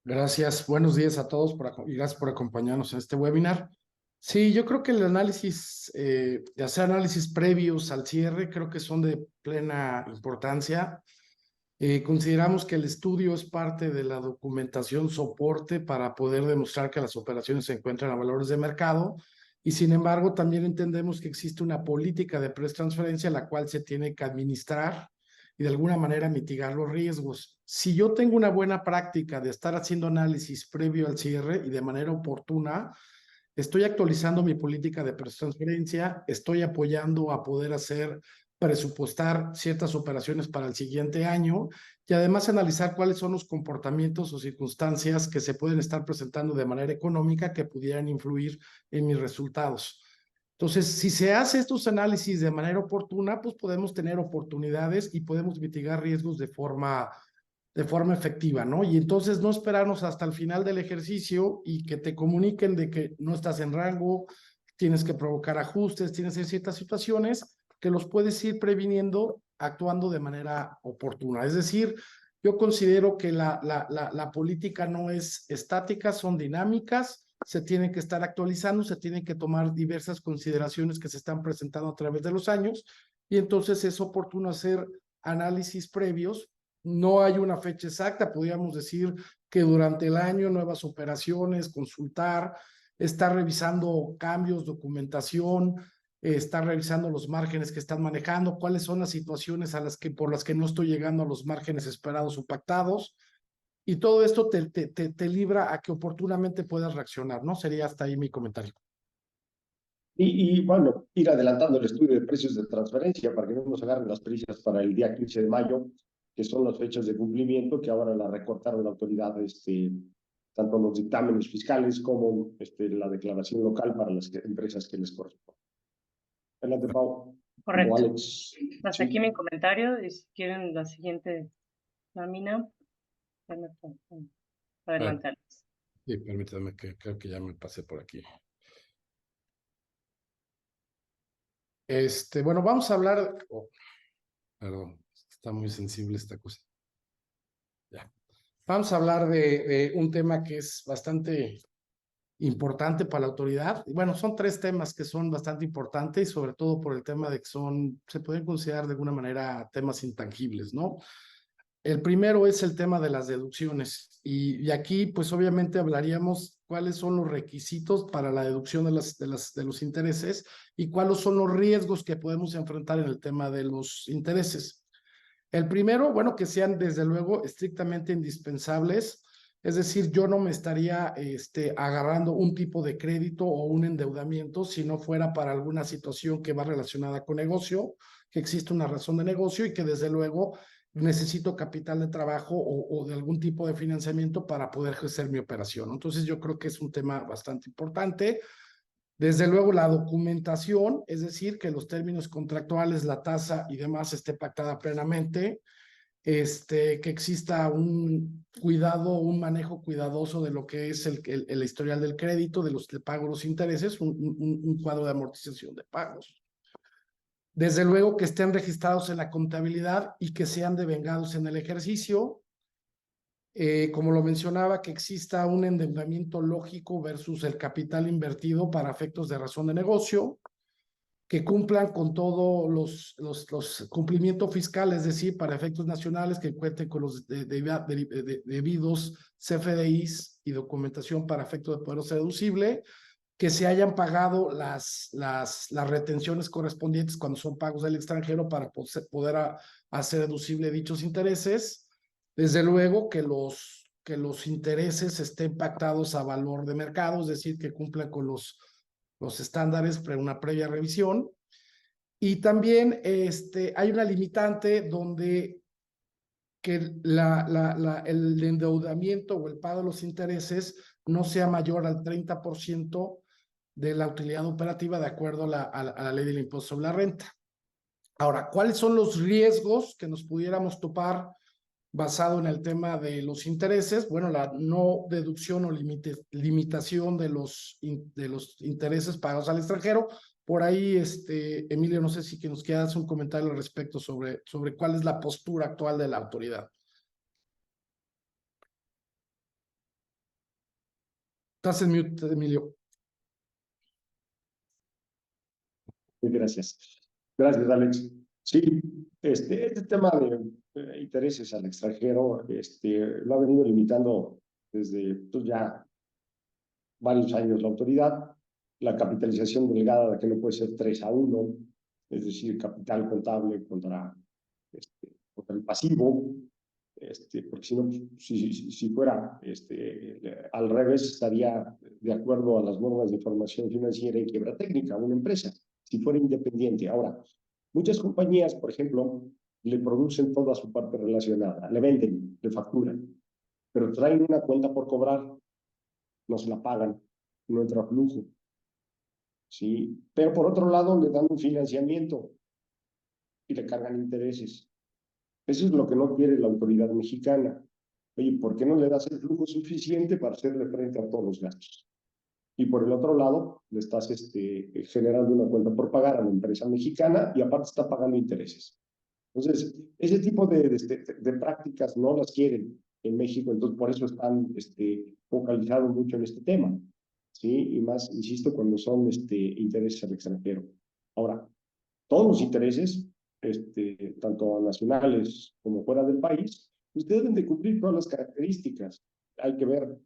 Gracias, buenos días a todos y gracias por acompañarnos en este webinar. Sí, yo creo que el análisis, de hacer análisis previos al cierre, creo que son de plena importancia. Consideramos que el estudio es parte de la documentación soporte para poder demostrar que las operaciones se encuentran a valores de mercado, y sin embargo también entendemos que existe una política de transferencia la cual se tiene que administrar y de alguna manera mitigar los riesgos. Si yo tengo una buena práctica de estar haciendo análisis previo al cierre y de manera oportuna, estoy actualizando mi política de transferencia, estoy apoyando a poder presupuestar ciertas operaciones para el siguiente año y además analizar cuáles son los comportamientos o circunstancias que se pueden estar presentando de manera económica que pudieran influir en mis resultados. Entonces, si se hace estos análisis de manera oportuna, pues podemos tener oportunidades y podemos mitigar riesgos de forma efectiva, ¿no? Y entonces no esperarnos hasta el final del ejercicio y que te comuniquen de que no estás en rango, tienes que provocar ajustes, tienes ciertas situaciones que los puedes ir previniendo actuando de manera oportuna. Es decir, yo considero que la política no es estática, son dinámicas, se tienen que estar actualizando, se tienen que tomar diversas consideraciones que se están presentando a través de los años, y entonces es oportuno hacer análisis previos. No hay una fecha exacta, podríamos decir que durante el año nuevas operaciones, consultar, estar revisando cambios, documentación, estar revisando los márgenes que están manejando, cuáles son las situaciones por las que no estoy llegando a los márgenes esperados o pactados, y todo esto te libra a que oportunamente puedas reaccionar, ¿no? Sería hasta ahí mi comentario. Bueno, ir adelantando el estudio de precios de transferencia para que no nos agarren las prisas para el día 15 de mayo, que son las fechas de cumplimiento, que ahora la recortaron la autoridad, tanto los dictámenes fiscales como la declaración local para las empresas que les corresponden. Adelante, Pau. Correcto. O Alex. Hasta aquí mi comentario. Y si quieren la siguiente lámina, adelante, Alex. Sí, permítame, que creo que ya me pasé por aquí. Bueno, vamos a hablar. Perdón, está muy sensible esta cosa. Ya. Vamos a hablar de un tema que es bastante importante para la autoridad. Bueno, son tres temas que son bastante importantes, y sobre todo por el tema de que se pueden considerar de alguna manera temas intangibles, ¿no? El primero es el tema de las deducciones, y aquí pues obviamente hablaríamos cuáles son los requisitos para la deducción de los intereses y cuáles son los riesgos que podemos enfrentar en el tema de los intereses. El primero, bueno, que sean desde luego estrictamente indispensables, es decir, yo no me estaría agarrando un tipo de crédito o un endeudamiento si no fuera para alguna situación que va relacionada con negocio, que existe una razón de negocio y que desde luego necesito capital de trabajo o de algún tipo de financiamiento para poder ejercer mi operación. Entonces yo creo que es un tema bastante importante. Desde luego la documentación, es decir, que los términos contractuales, la tasa y demás esté pactada plenamente, que exista un cuidado, un manejo cuidadoso de lo que es el historial del crédito, de pago de los intereses, un cuadro de amortización de pagos. Desde luego que estén registrados en la contabilidad y que sean devengados en el ejercicio. Como lo mencionaba, que exista un endeudamiento lógico versus el capital invertido para efectos de razón de negocio, que cumplan con todos los cumplimientos fiscales, es decir, para efectos nacionales, que cuenten con los debidos CFDIs y documentación para efectos de poder ser deducible, que se hayan pagado las retenciones correspondientes cuando son pagos del extranjero para poder hacer deducible dichos intereses. Desde luego que los intereses estén pactados a valor de mercado, es decir, que cumplan con los estándares para una previa revisión. Y también hay una limitante donde que el endeudamiento o el pago de los intereses no sea mayor al 30% de la utilidad operativa de acuerdo a la ley del impuesto sobre la renta. Ahora, ¿cuáles son los riesgos que nos pudiéramos topar basado en el tema de los intereses? Bueno, la no deducción o limitación de los intereses pagados al extranjero. Por ahí, Emilio, no sé si que nos quieras un comentario al respecto sobre cuál es la postura actual de la autoridad. Estás en mute, Emilio. Gracias. Gracias, Alex. Sí, este tema de intereses al extranjero, lo ha venido limitando desde pues, ya varios años la autoridad. La capitalización delegada de que no puede ser 3-1, es decir, capital contable contra el pasivo, porque si no, si fuera al revés, estaría de acuerdo a las normas de información financiera y quiebra técnica una empresa, si fuera independiente. Ahora, muchas compañías, por ejemplo, le producen toda su parte relacionada, le venden, le facturan, pero traen una cuenta por cobrar, no se la pagan, no entra flujo. ¿Sí? Pero por otro lado le dan un financiamiento y le cargan intereses. Eso es lo que no quiere la autoridad mexicana. Oye, ¿por qué no le das el flujo suficiente para hacerle frente a todos los gastos? Y por el otro lado, le estás generando una cuenta por pagar a la empresa mexicana y aparte está pagando intereses. Entonces, ese tipo de prácticas no las quieren en México, entonces por eso están focalizados mucho en este tema, ¿sí? Y más, insisto, cuando son intereses al extranjero. Ahora, todos los intereses, tanto nacionales como fuera del país, ustedes deben de cumplir todas las características. Hay que ver,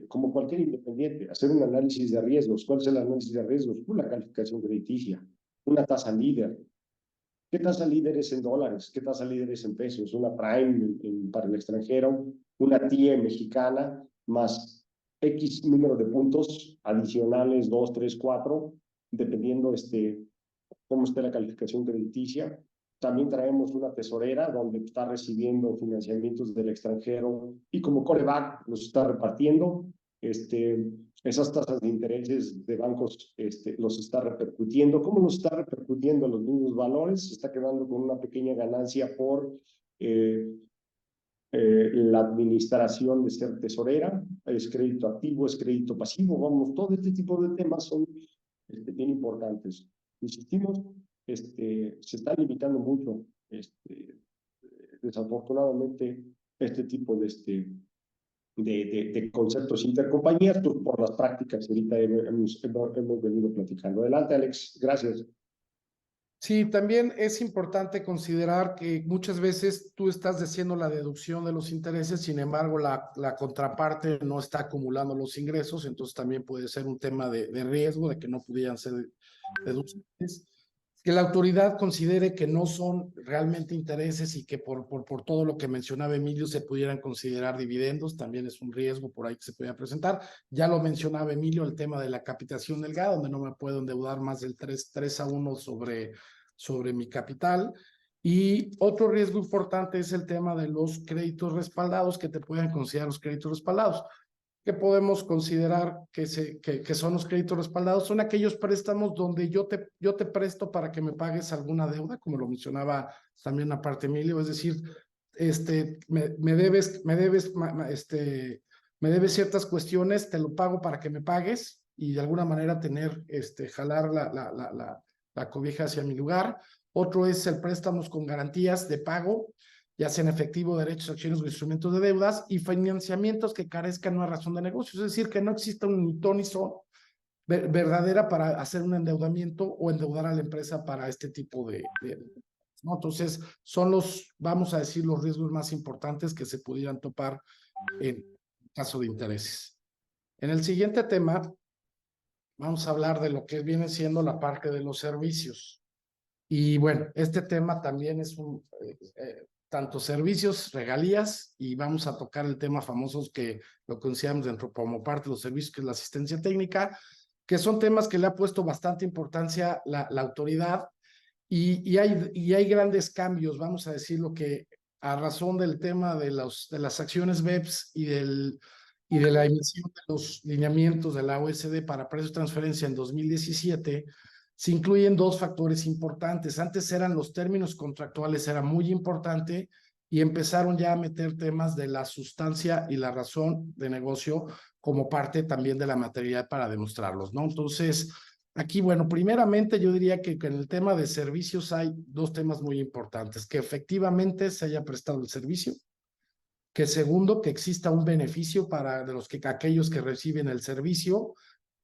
como cualquier independiente, hacer un análisis de riesgos. ¿Cuál es el análisis de riesgos? Una calificación crediticia, una tasa líder. ¿Qué tasa líder es en dólares? ¿Qué tasa líder es en pesos? Una prime para el extranjero, una TIE mexicana, más X número de puntos adicionales, 2, 3, 4, dependiendo cómo esté la calificación crediticia. También traemos una tesorera donde está recibiendo financiamientos del extranjero y como coreback los está repartiendo. Esas tasas de intereses de bancos los está repercutiendo. ¿Cómo los está repercutiendo los mismos valores? Se está quedando con una pequeña ganancia por la administración de ser tesorera. Es crédito activo, es crédito pasivo. Vamos, todo este tipo de temas son bien importantes. Insistimos, se está limitando mucho, desafortunadamente, este tipo de conceptos intercompañías por las prácticas que ahorita hemos venido platicando. Adelante, Alex. Gracias. Sí, también es importante considerar que muchas veces tú estás haciendo la deducción de los intereses, sin embargo, la contraparte no está acumulando los ingresos, entonces también puede ser un tema de riesgo de que no pudieran ser deducibles. Que la autoridad considere que no son realmente intereses y que por todo lo que mencionaba Emilio se pudieran considerar dividendos, también es un riesgo por ahí que se pueda presentar. Ya lo mencionaba Emilio, el tema de la capitación delgada, donde no me puedo endeudar más del 3-1 sobre mi capital. Y otro riesgo importante es el tema de los créditos respaldados, que te puedan considerar los créditos respaldados. ¿Qué podemos considerar que son los créditos respaldados? Son aquellos préstamos donde yo te presto para que me pagues alguna deuda, como lo mencionaba también aparte Emilio, es decir, me debes ciertas cuestiones, te lo pago para que me pagues y de alguna manera jalar la la cobija hacia mi lugar. Otro es el préstamos con garantías de pago, ya sea en efectivo, derechos, acciones o instrumentos de deudas, y financiamientos que carezcan de una razón de negocio, es decir, que no exista un ni ton ni son verdadera para hacer un endeudamiento o endeudar a la empresa para este tipo ¿no? Entonces, son los, vamos a decir, los riesgos más importantes que se pudieran topar en caso de intereses. En el siguiente tema, vamos a hablar de lo que viene siendo la parte de los servicios. Y bueno, este tema también es tanto servicios, regalías, y vamos a tocar el tema famosos que lo consideramos dentro como parte de los servicios, que es la asistencia técnica, que son temas que le ha puesto bastante importancia la autoridad, y hay grandes cambios, vamos a decirlo, que a razón del tema de las acciones BEPS y de la emisión de los lineamientos de la OECD para precios de transferencia en 2017, se incluyen dos factores importantes. Antes eran los términos contractuales, era muy importante, y empezaron ya a meter temas de la sustancia y la razón de negocio como parte también de la materialidad para demostrarlos, ¿no? Entonces, aquí, bueno, primeramente yo diría que en el tema de servicios hay dos temas muy importantes: que efectivamente se haya prestado el servicio, que segundo, que exista un beneficio para aquellos que reciben el servicio.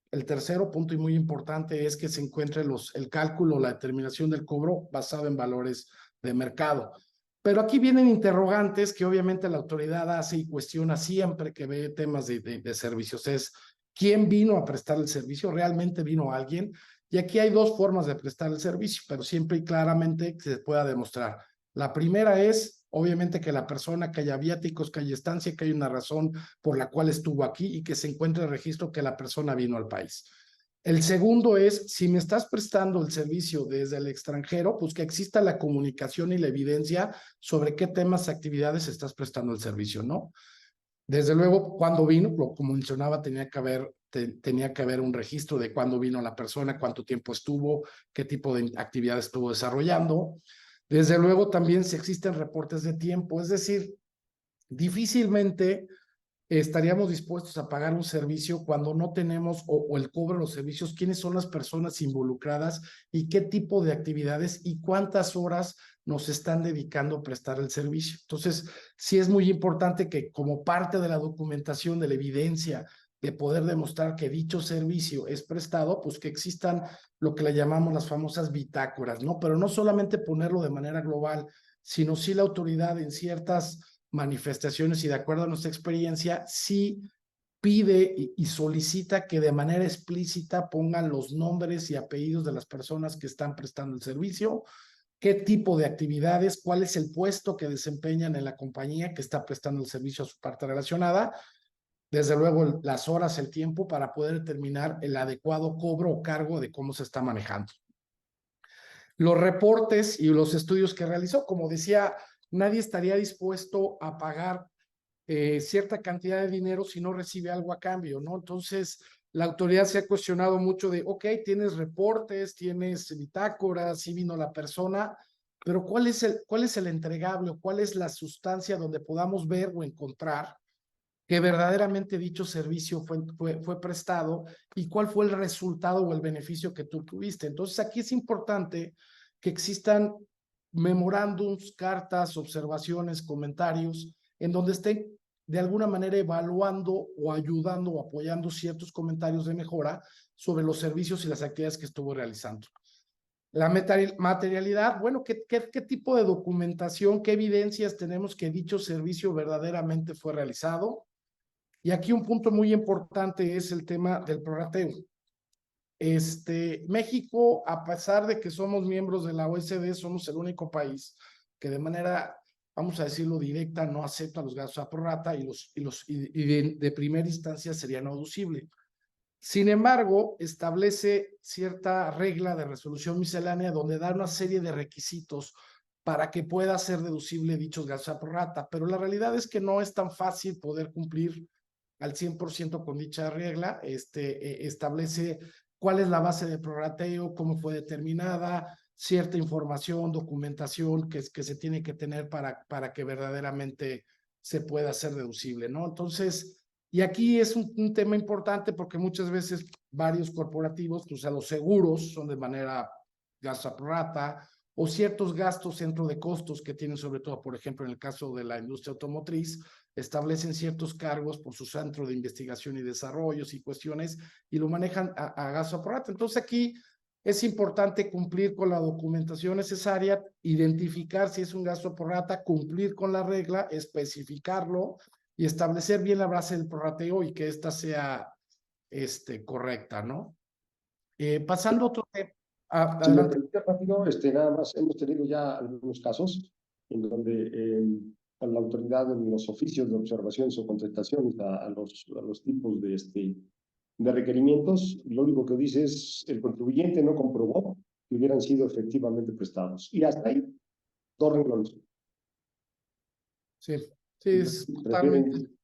El tercero punto y muy importante es que se encuentre el cálculo, la determinación del cobro basado en valores de mercado. Pero aquí vienen interrogantes que obviamente la autoridad hace y cuestiona siempre que ve temas de servicios. Es, ¿quién vino a prestar el servicio? ¿Realmente vino alguien? Y aquí hay dos formas de prestar el servicio, pero siempre y claramente que se pueda demostrar. La primera es, obviamente, que la persona, que haya viáticos, que haya estancia, que haya una razón por la cual estuvo aquí y que se encuentre el registro que la persona vino al país. El segundo es, si me estás prestando el servicio desde el extranjero, pues que exista la comunicación y la evidencia sobre qué temas, actividades estás prestando el servicio, ¿no? Desde luego, cuando vino, como mencionaba, tenía que haber un registro de cuándo vino la persona, cuánto tiempo estuvo, qué tipo de actividades estuvo desarrollando. Desde luego, también si existen reportes de tiempo, es decir, difícilmente estaríamos dispuestos a pagar un servicio cuando no tenemos o el cobro de los servicios, quiénes son las personas involucradas y qué tipo de actividades y cuántas horas nos están dedicando a prestar el servicio. Entonces, sí es muy importante que como parte de la documentación, de la evidencia, de poder demostrar que dicho servicio es prestado, pues que existan lo que le llamamos las famosas bitácoras, ¿no? Pero no solamente ponerlo de manera global, sino sí la autoridad en ciertas manifestaciones y de acuerdo a nuestra experiencia, sí pide y solicita que de manera explícita pongan los nombres y apellidos de las personas que están prestando el servicio, qué tipo de actividades, cuál es el puesto que desempeñan en la compañía que está prestando el servicio a su parte relacionada, desde luego las horas, el tiempo para poder determinar el adecuado cobro o cargo de cómo se está manejando. Los reportes y los estudios que realizó, como decía, nadie estaría dispuesto a pagar cierta cantidad de dinero si no recibe algo a cambio, ¿no? Entonces, la autoridad se ha cuestionado mucho de, ok, tienes reportes, tienes bitácoras, sí vino la persona, pero ¿cuál es el entregable o cuál es la sustancia donde podamos ver o encontrar que verdaderamente dicho servicio fue prestado y cuál fue el resultado o el beneficio que tú tuviste? Entonces, aquí es importante que existan memorándums, cartas, observaciones, comentarios, en donde estén de alguna manera evaluando o ayudando o apoyando ciertos comentarios de mejora sobre los servicios y las actividades que estuvo realizando. La materialidad, bueno, ¿qué tipo de documentación, qué evidencias tenemos que dicho servicio verdaderamente fue realizado? Y aquí un punto muy importante es el tema del prorrateo. México, a pesar de que somos miembros de la OECD, somos el único país que de manera, vamos a decirlo, directa, no acepta los gastos a prorrata y de primera instancia sería no deducible. Sin embargo, establece cierta regla de resolución miscelánea donde da una serie de requisitos para que pueda ser deducible dichos gastos a prorrata, pero la realidad es que no es tan fácil poder cumplir al 100% con dicha regla. Establece cuál es la base de prorrateo, cómo fue determinada, cierta información, documentación que se tiene que tener para que verdaderamente se pueda hacer deducible, ¿no? Entonces, y aquí es un tema importante porque muchas veces varios corporativos, o sea, los seguros son de manera gasto a prorata, o ciertos gastos centro de costos que tienen, sobre todo, por ejemplo, en el caso de la industria automotriz, establecen ciertos cargos por su centro de investigación y desarrollos y cuestiones, y lo manejan a gasto a prorata. Entonces aquí es importante cumplir con la documentación necesaria, identificar si es un gasto a prorata, cumplir con la regla, especificarlo y establecer bien la base del prorrateo y que ésta sea correcta, ¿no? Pasando a otro tema. Si me Adelante. permite rápido, nada más hemos tenido ya algunos casos en donde a la autoridad en los oficios de observaciones o contestaciones a los tipos de requerimientos, lo único que dice es el contribuyente no comprobó que hubieran sido efectivamente prestados. Y hasta ahí, dos renglones. Sí, sí, es totalmente Prefieren,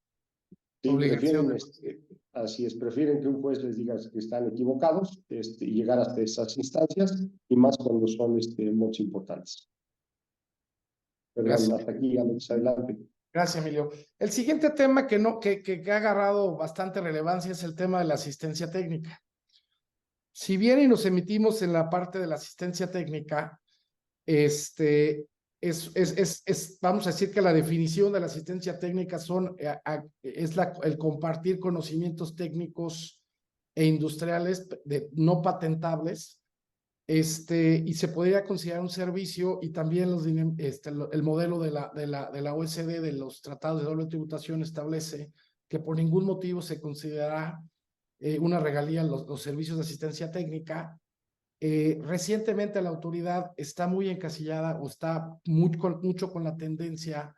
sí, obligación. prefieren, así es, prefieren que un juez les diga que están equivocados y llegar hasta esas instancias, y más cuando son montos importantes. Perdón, Gracias. hasta aquí, Alex, adelante. Gracias, Emilio. El siguiente tema que ha agarrado bastante relevancia es el tema de la asistencia técnica. Si bien y nos emitimos en la parte de la asistencia técnica, vamos a decir que la definición de la asistencia técnica es el compartir conocimientos técnicos e industriales no patentables, y se podría considerar un servicio, y también el modelo de la OECD, de los tratados de doble tributación, establece que por ningún motivo se considerará una regalía los servicios de asistencia técnica. Recientemente la autoridad está muy encasillada o está mucho con la tendencia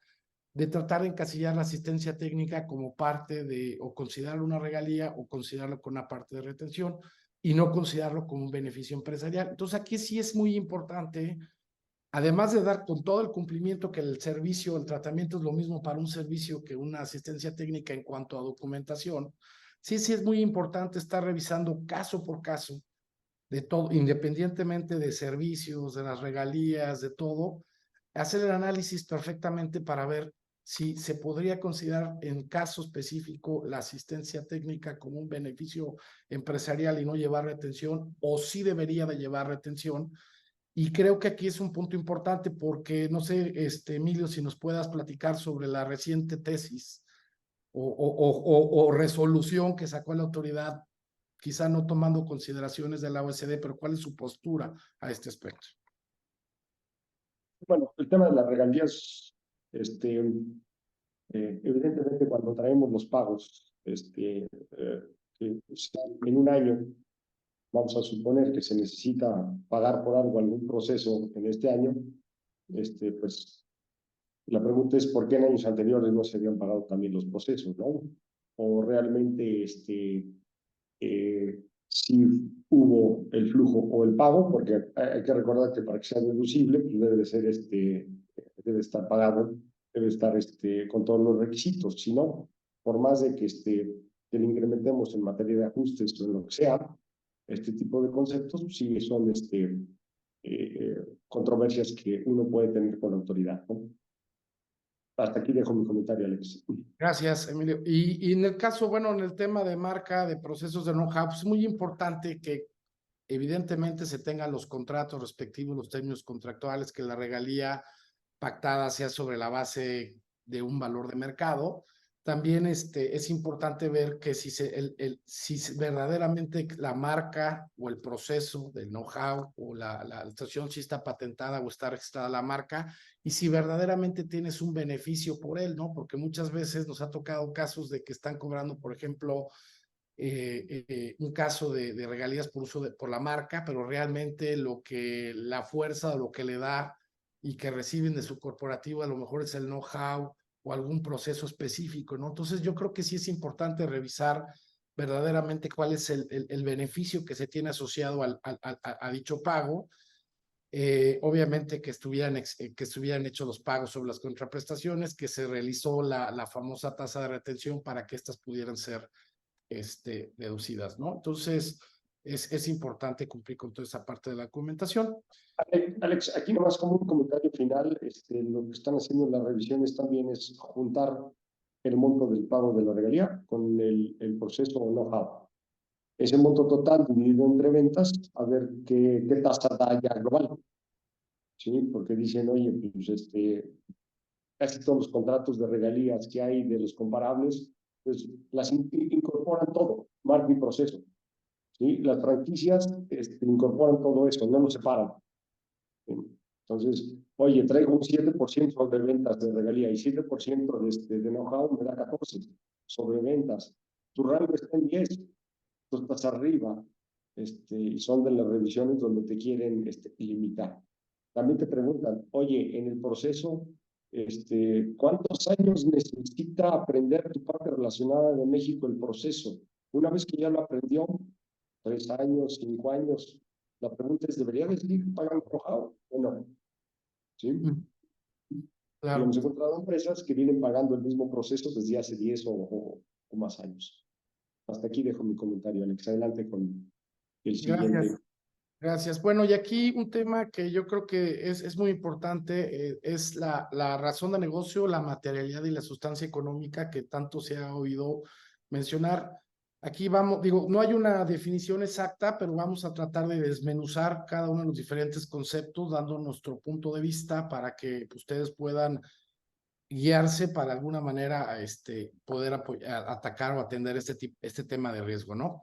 de tratar de encasillar la asistencia técnica como parte de, o considerarlo una regalía, o considerarlo con una parte de retención, y no considerarlo como un beneficio empresarial. Entonces aquí sí es muy importante, además de dar con todo el cumplimiento que el servicio, el tratamiento es lo mismo para un servicio que una asistencia técnica en cuanto a documentación, sí es muy importante estar revisando caso por caso de todo, independientemente de servicios, de las regalías, de todo, hacer el análisis perfectamente para ver si se podría considerar en caso específico la asistencia técnica como un beneficio empresarial y no llevar retención, o si debería de llevar retención. Y creo que aquí es un punto importante porque, no sé, Emilio, si nos puedas platicar sobre la reciente tesis o resolución que sacó la autoridad, quizá no tomando consideraciones de la OECD, pero ¿cuál es su postura a este aspecto? Bueno, el tema de las regalías, evidentemente cuando traemos los pagos, en un año, vamos a suponer que se necesita pagar por algo, algún proceso en este año, pues la pregunta es por qué en años anteriores no se habían pagado también los procesos, ¿no? O realmente, si hubo el flujo o el pago, porque hay que recordar que para que sea deducible, pues debe de ser debe estar pagado, debe estar con todos los requisitos. Si no, por más de que le incrementemos en materia de ajustes o en lo que sea, este tipo de conceptos sí son controversias que uno puede tener con la autoridad, ¿no? Hasta aquí dejo mi comentario, Alex. Gracias, Emilio. Y en el caso, bueno, en el tema de marca, de procesos de know-how, es muy importante que evidentemente se tengan los contratos respectivos, los términos contractuales, que la regalía pactada sea sobre la base de un valor de mercado. También es importante ver que si verdaderamente la marca o el proceso del know-how o la estación sí está patentada o está registrada la marca, y si verdaderamente tienes un beneficio por él, ¿no? Porque muchas veces nos ha tocado casos de que están cobrando, por ejemplo, un caso de regalías por uso por la marca, pero realmente la fuerza o lo que le da y que reciben de su corporativo a lo mejor es el know-how o algún proceso específico, ¿no? Entonces yo creo que sí es importante revisar verdaderamente cuál es el beneficio que se tiene asociado a dicho pago. Obviamente que estuvieran hechos los pagos sobre las contraprestaciones, que se realizó la famosa tasa de retención para que estas pudieran ser deducidas, ¿no? Entonces, es importante cumplir con toda esa parte de la documentación. Alex, aquí nomás como un comentario final, lo que están haciendo en las revisiones también es juntar el monto del pago de la regalía con el proceso know-how. ese monto total dividido entre ventas, a ver qué tasa da ya global. ¿Sí? Porque dicen, oye, pues casi todos los contratos de regalías que hay de los comparables, pues las incorporan todo, marca y proceso. ¿Sí? Las franquicias incorporan todo eso, no lo separan. ¿Sí? Entonces, oye, traigo un 7% de ventas de regalía y 7% de know-how me da 14% sobre ventas. Tu rango está en 10, tú estás arriba, y son de las revisiones donde te quieren limitar. También te preguntan, oye, en el proceso, ¿cuántos años necesita aprender tu parte relacionada de México el proceso? Una vez que ya lo aprendió, 3 años, 5 años, la pregunta es, ¿debería de seguir pagando know-how o no? ¿Sí? Y Claro. hemos encontrado empresas que vienen pagando el mismo proceso desde hace 10 o más años. Hasta aquí dejo mi comentario, Alex. Adelante con el siguiente. Gracias. Gracias. Bueno, y aquí un tema que yo creo que es muy importante, es la razón de negocio, la materialidad y la sustancia económica que tanto se ha oído mencionar. Aquí vamos, digo, no hay una definición exacta, pero vamos a tratar de desmenuzar cada uno de los diferentes conceptos, dando nuestro punto de vista para que ustedes puedan guiarse para alguna manera a poder atacar o atender este tema de riesgo, ¿no?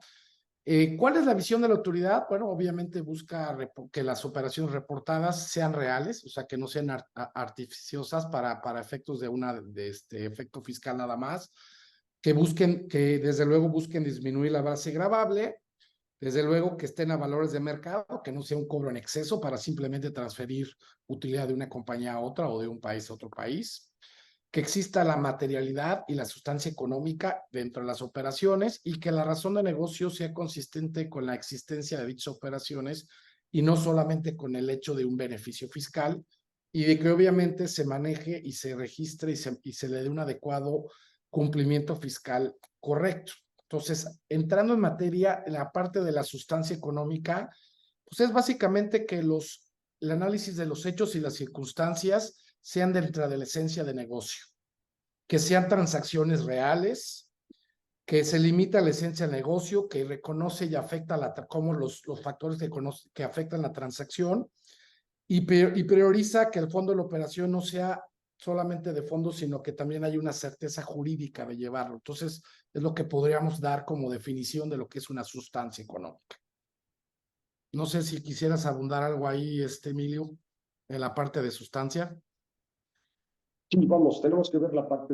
¿Cuál es la visión de la autoridad? Bueno, obviamente busca que las operaciones reportadas sean reales, o sea, que no sean artificiosas para efectos de efecto fiscal nada más, que desde luego busquen disminuir la base gravable, desde luego que estén a valores de mercado, que no sea un cobro en exceso para simplemente transferir utilidad de una compañía a otra o de un país a otro país, que exista la materialidad y la sustancia económica dentro de las operaciones y que la razón de negocio sea consistente con la existencia de dichas operaciones y no solamente con el hecho de un beneficio fiscal, y de que obviamente se maneje y se registre y se le dé un adecuado cumplimiento fiscal correcto. Entonces, entrando en materia, la parte de la sustancia económica, pues es básicamente que el análisis de los hechos y las circunstancias sean dentro de la esencia de negocio, que sean transacciones reales, que se limita a la esencia del negocio, que reconoce y afecta como los factores que afectan la transacción y prioriza que el fondo de la operación no sea solamente de fondo, sino que también hay una certeza jurídica de llevarlo. Entonces, es lo que podríamos dar como definición de lo que es una sustancia económica. No sé si quisieras abundar algo ahí, Emilio, en la parte de sustancia. Sí, vamos, tenemos que ver la parte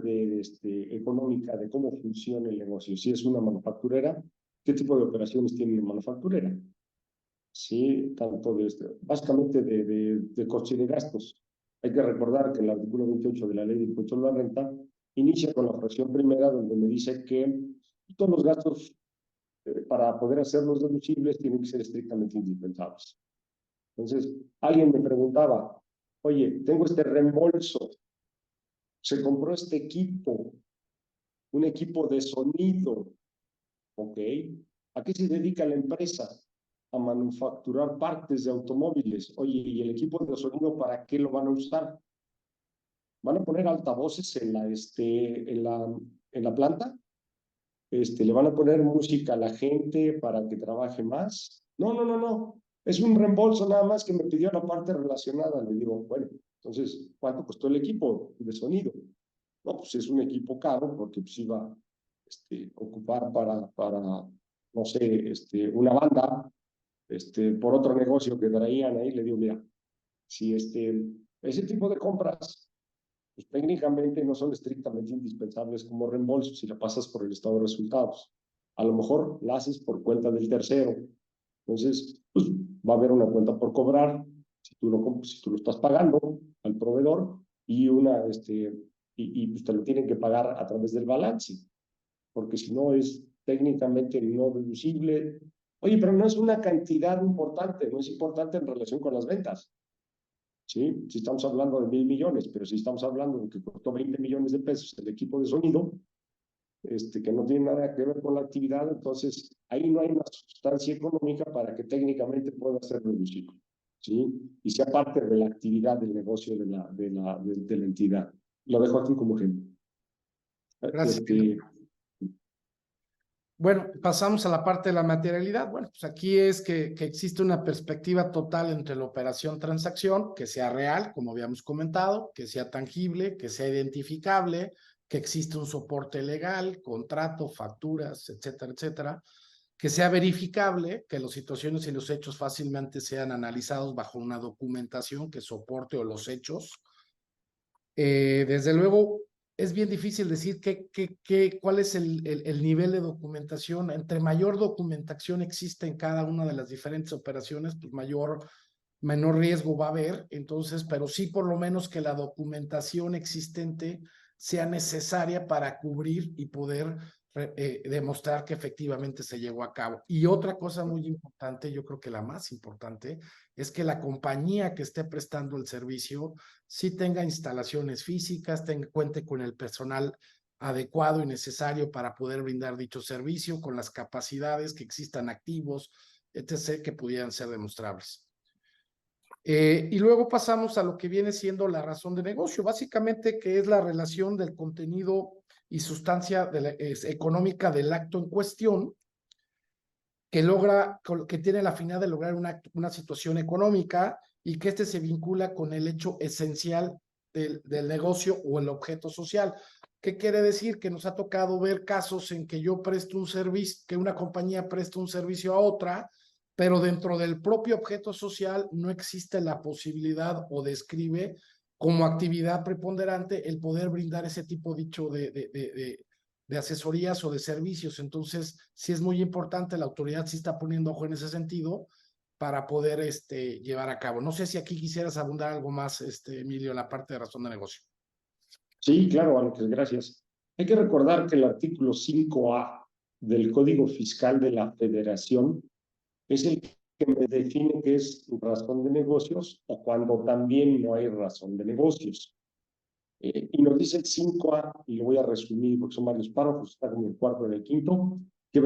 económica, de cómo funciona el negocio. Si es una manufacturera, ¿qué tipo de operaciones tiene una manufacturera? Sí, tanto básicamente de costos y de gastos. Hay que recordar que el artículo 28 de la Ley de Impuesto a la Renta inicia con la fracción primera, donde me dice que todos los gastos para poder hacerlos deducibles tienen que ser estrictamente indispensables. Entonces, alguien me preguntaba, oye, tengo este reembolso, se compró este equipo, un equipo de sonido, ¿ok? ¿A qué se dedica la empresa? A manufacturar partes de automóviles. Oye, ¿y el equipo de sonido para qué lo van a usar? ¿Van a poner altavoces en la planta? ¿Le van a poner música a la gente para que trabaje más? No, no, no, no. Es un reembolso nada más que me pidió la parte relacionada. Le digo, bueno, entonces, ¿cuánto costó el equipo de sonido? No, pues es un equipo caro porque pues iba a ocupar para, no sé, una banda, por otro negocio que traían ahí. Le digo, mira, si ese tipo de compras pues técnicamente no son estrictamente indispensables como reembolso si la pasas por el estado de resultados. A lo mejor la haces por cuenta del tercero. Entonces, pues va a haber una cuenta por cobrar si tú lo estás pagando al proveedor y pues te lo tienen que pagar a través del balance, porque si no es técnicamente no deducible. Oye, pero no es una cantidad importante, no es importante en relación con las ventas. ¿Sí? Si estamos hablando de 1,000 millones, pero si estamos hablando de que costó 20 millones de pesos el equipo de sonido, que no tiene nada que ver con la actividad, entonces ahí no hay una sustancia económica para que técnicamente pueda ser reducible, ¿sí? Y sea parte de la actividad del negocio de la entidad. Lo dejo aquí como ejemplo. Gracias. Bueno, pasamos a la parte de la materialidad. Bueno, pues aquí es que existe una perspectiva total entre la operación-transacción, que sea real, como habíamos comentado, que sea tangible, que sea identificable, que existe un soporte legal, contrato, facturas, etcétera, etcétera, que sea verificable, que las situaciones y los hechos fácilmente sean analizados bajo una documentación que soporte o los hechos. Desde luego, es bien difícil decir cuál es el nivel de documentación. Entre mayor documentación existe en cada una de las diferentes operaciones, pues menor riesgo va a haber. Entonces, pero sí por lo menos que la documentación existente sea necesaria para cubrir y poder demostrar que efectivamente se llevó a cabo. Y otra cosa muy importante, yo creo que la más importante, es que la compañía que esté prestando el servicio sí tenga instalaciones físicas, cuente con el personal adecuado y necesario para poder brindar dicho servicio, con las capacidades que existan activos, etc., que pudieran ser demostrables. Y luego pasamos a lo que viene siendo la razón de negocio, básicamente que es la relación del contenido y sustancia económica del acto en cuestión, que tiene la finalidad de lograr una situación económica y que se vincula con el hecho esencial del negocio o el objeto social. ¿Qué quiere decir? Que nos ha tocado ver casos en que yo presto un servicio, que una compañía presta un servicio a otra, pero dentro del propio objeto social no existe la posibilidad o describe como actividad preponderante el poder brindar ese tipo dicho de asesorías o de servicios. Entonces, sí es muy importante, la autoridad sí está poniendo ojo en ese sentido para poder llevar a cabo. No sé si aquí quisieras abundar algo más, Emilio, en la parte de razón de negocio. Sí, claro, Ángeles, gracias. Hay que recordar que el artículo 5A del Código Fiscal de la Federación es el que me define qué es razón de negocios o cuando también no hay razón de negocios. Y nos dice el 5A, y lo voy a resumir porque son varios párrafos, está como el cuarto y el quinto, que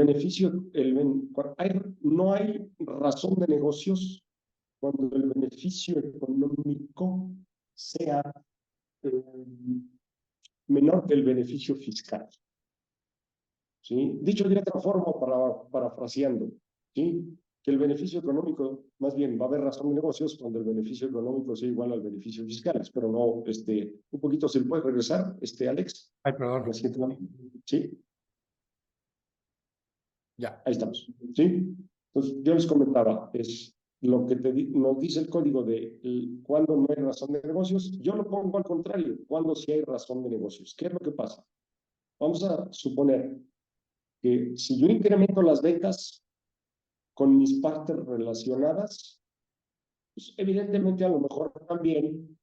no hay razón de negocios cuando el beneficio económico sea menor que el beneficio fiscal. ¿Sí? Dicho de otra forma, parafraseando, ¿sí? Que el beneficio económico, más bien va a haber razón de negocios cuando el beneficio económico sea igual al beneficio fiscal. Pero no, un poquito se puede regresar, Alex. Ay, perdón. Sí. Ya. Ahí estamos. ¿Sí? Entonces, yo les comentaba, es lo que nos dice el código de cuando no hay razón de negocios. Yo lo pongo al contrario, cuando sí hay razón de negocios. ¿Qué es lo que pasa? Vamos a suponer que si yo incremento las ventas con mis partes relacionadas, pues evidentemente a lo mejor también,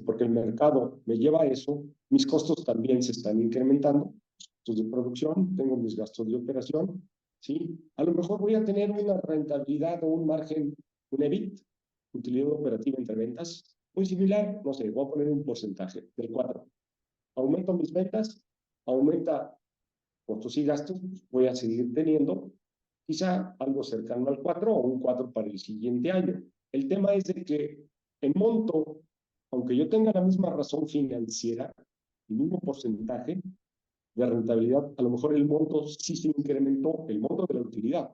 porque el mercado me lleva a eso, mis costos también se están incrementando, costos de producción, tengo mis gastos de operación, ¿sí? A lo mejor voy a tener una rentabilidad o un margen, un EBIT, utilidad operativa entre ventas, muy similar, no sé, voy a poner un porcentaje del 4. Aumento mis ventas, aumenta costos y gastos, pues voy a seguir teniendo quizá algo cercano al 4 o un 4 para el siguiente año. El tema es de que en monto, aunque yo tenga la misma razón financiera, el mismo porcentaje de rentabilidad, a lo mejor el monto sí se incrementó, el monto de la utilidad.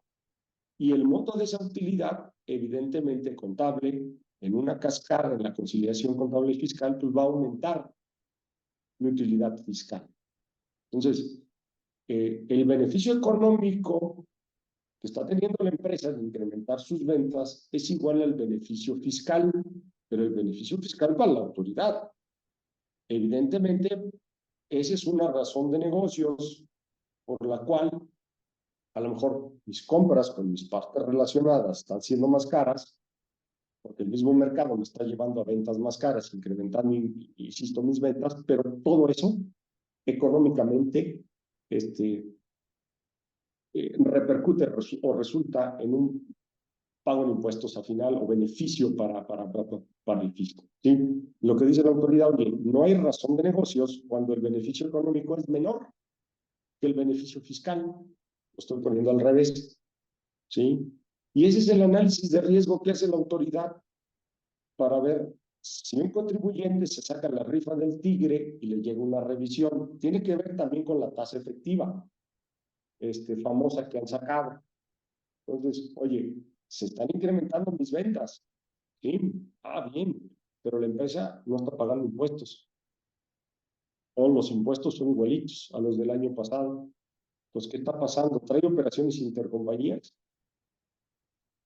Y el monto de esa utilidad, evidentemente contable, en una cascada, en la conciliación contable y fiscal, pues va a aumentar mi utilidad fiscal. Entonces, el beneficio económico que está teniendo la empresa de incrementar sus ventas es igual al beneficio fiscal, pero el beneficio fiscal para la autoridad. Evidentemente, esa es una razón de negocios por la cual a lo mejor mis compras con mis partes relacionadas están siendo más caras, porque el mismo mercado me está llevando a ventas más caras, incrementando, insisto, mis ventas, pero todo eso económicamente repercute o resulta en un pago de impuestos al final o beneficio para el fisco. ¿Sí? Lo que dice la autoridad, oye, no hay razón de negocios cuando el beneficio económico es menor que el beneficio fiscal. Lo estoy poniendo al revés. ¿Sí? Y ese es el análisis de riesgo que hace la autoridad para ver si un contribuyente se saca la rifa del tigre y le llega una revisión. Tiene que ver también con la tasa efectiva. famosa que han sacado. Entonces, oye, se están incrementando mis ventas. Sí, bien, pero la empresa no está pagando impuestos. O los impuestos son igualitos a los del año pasado. Entonces, ¿qué está pasando? ¿Trae operaciones intercompañías?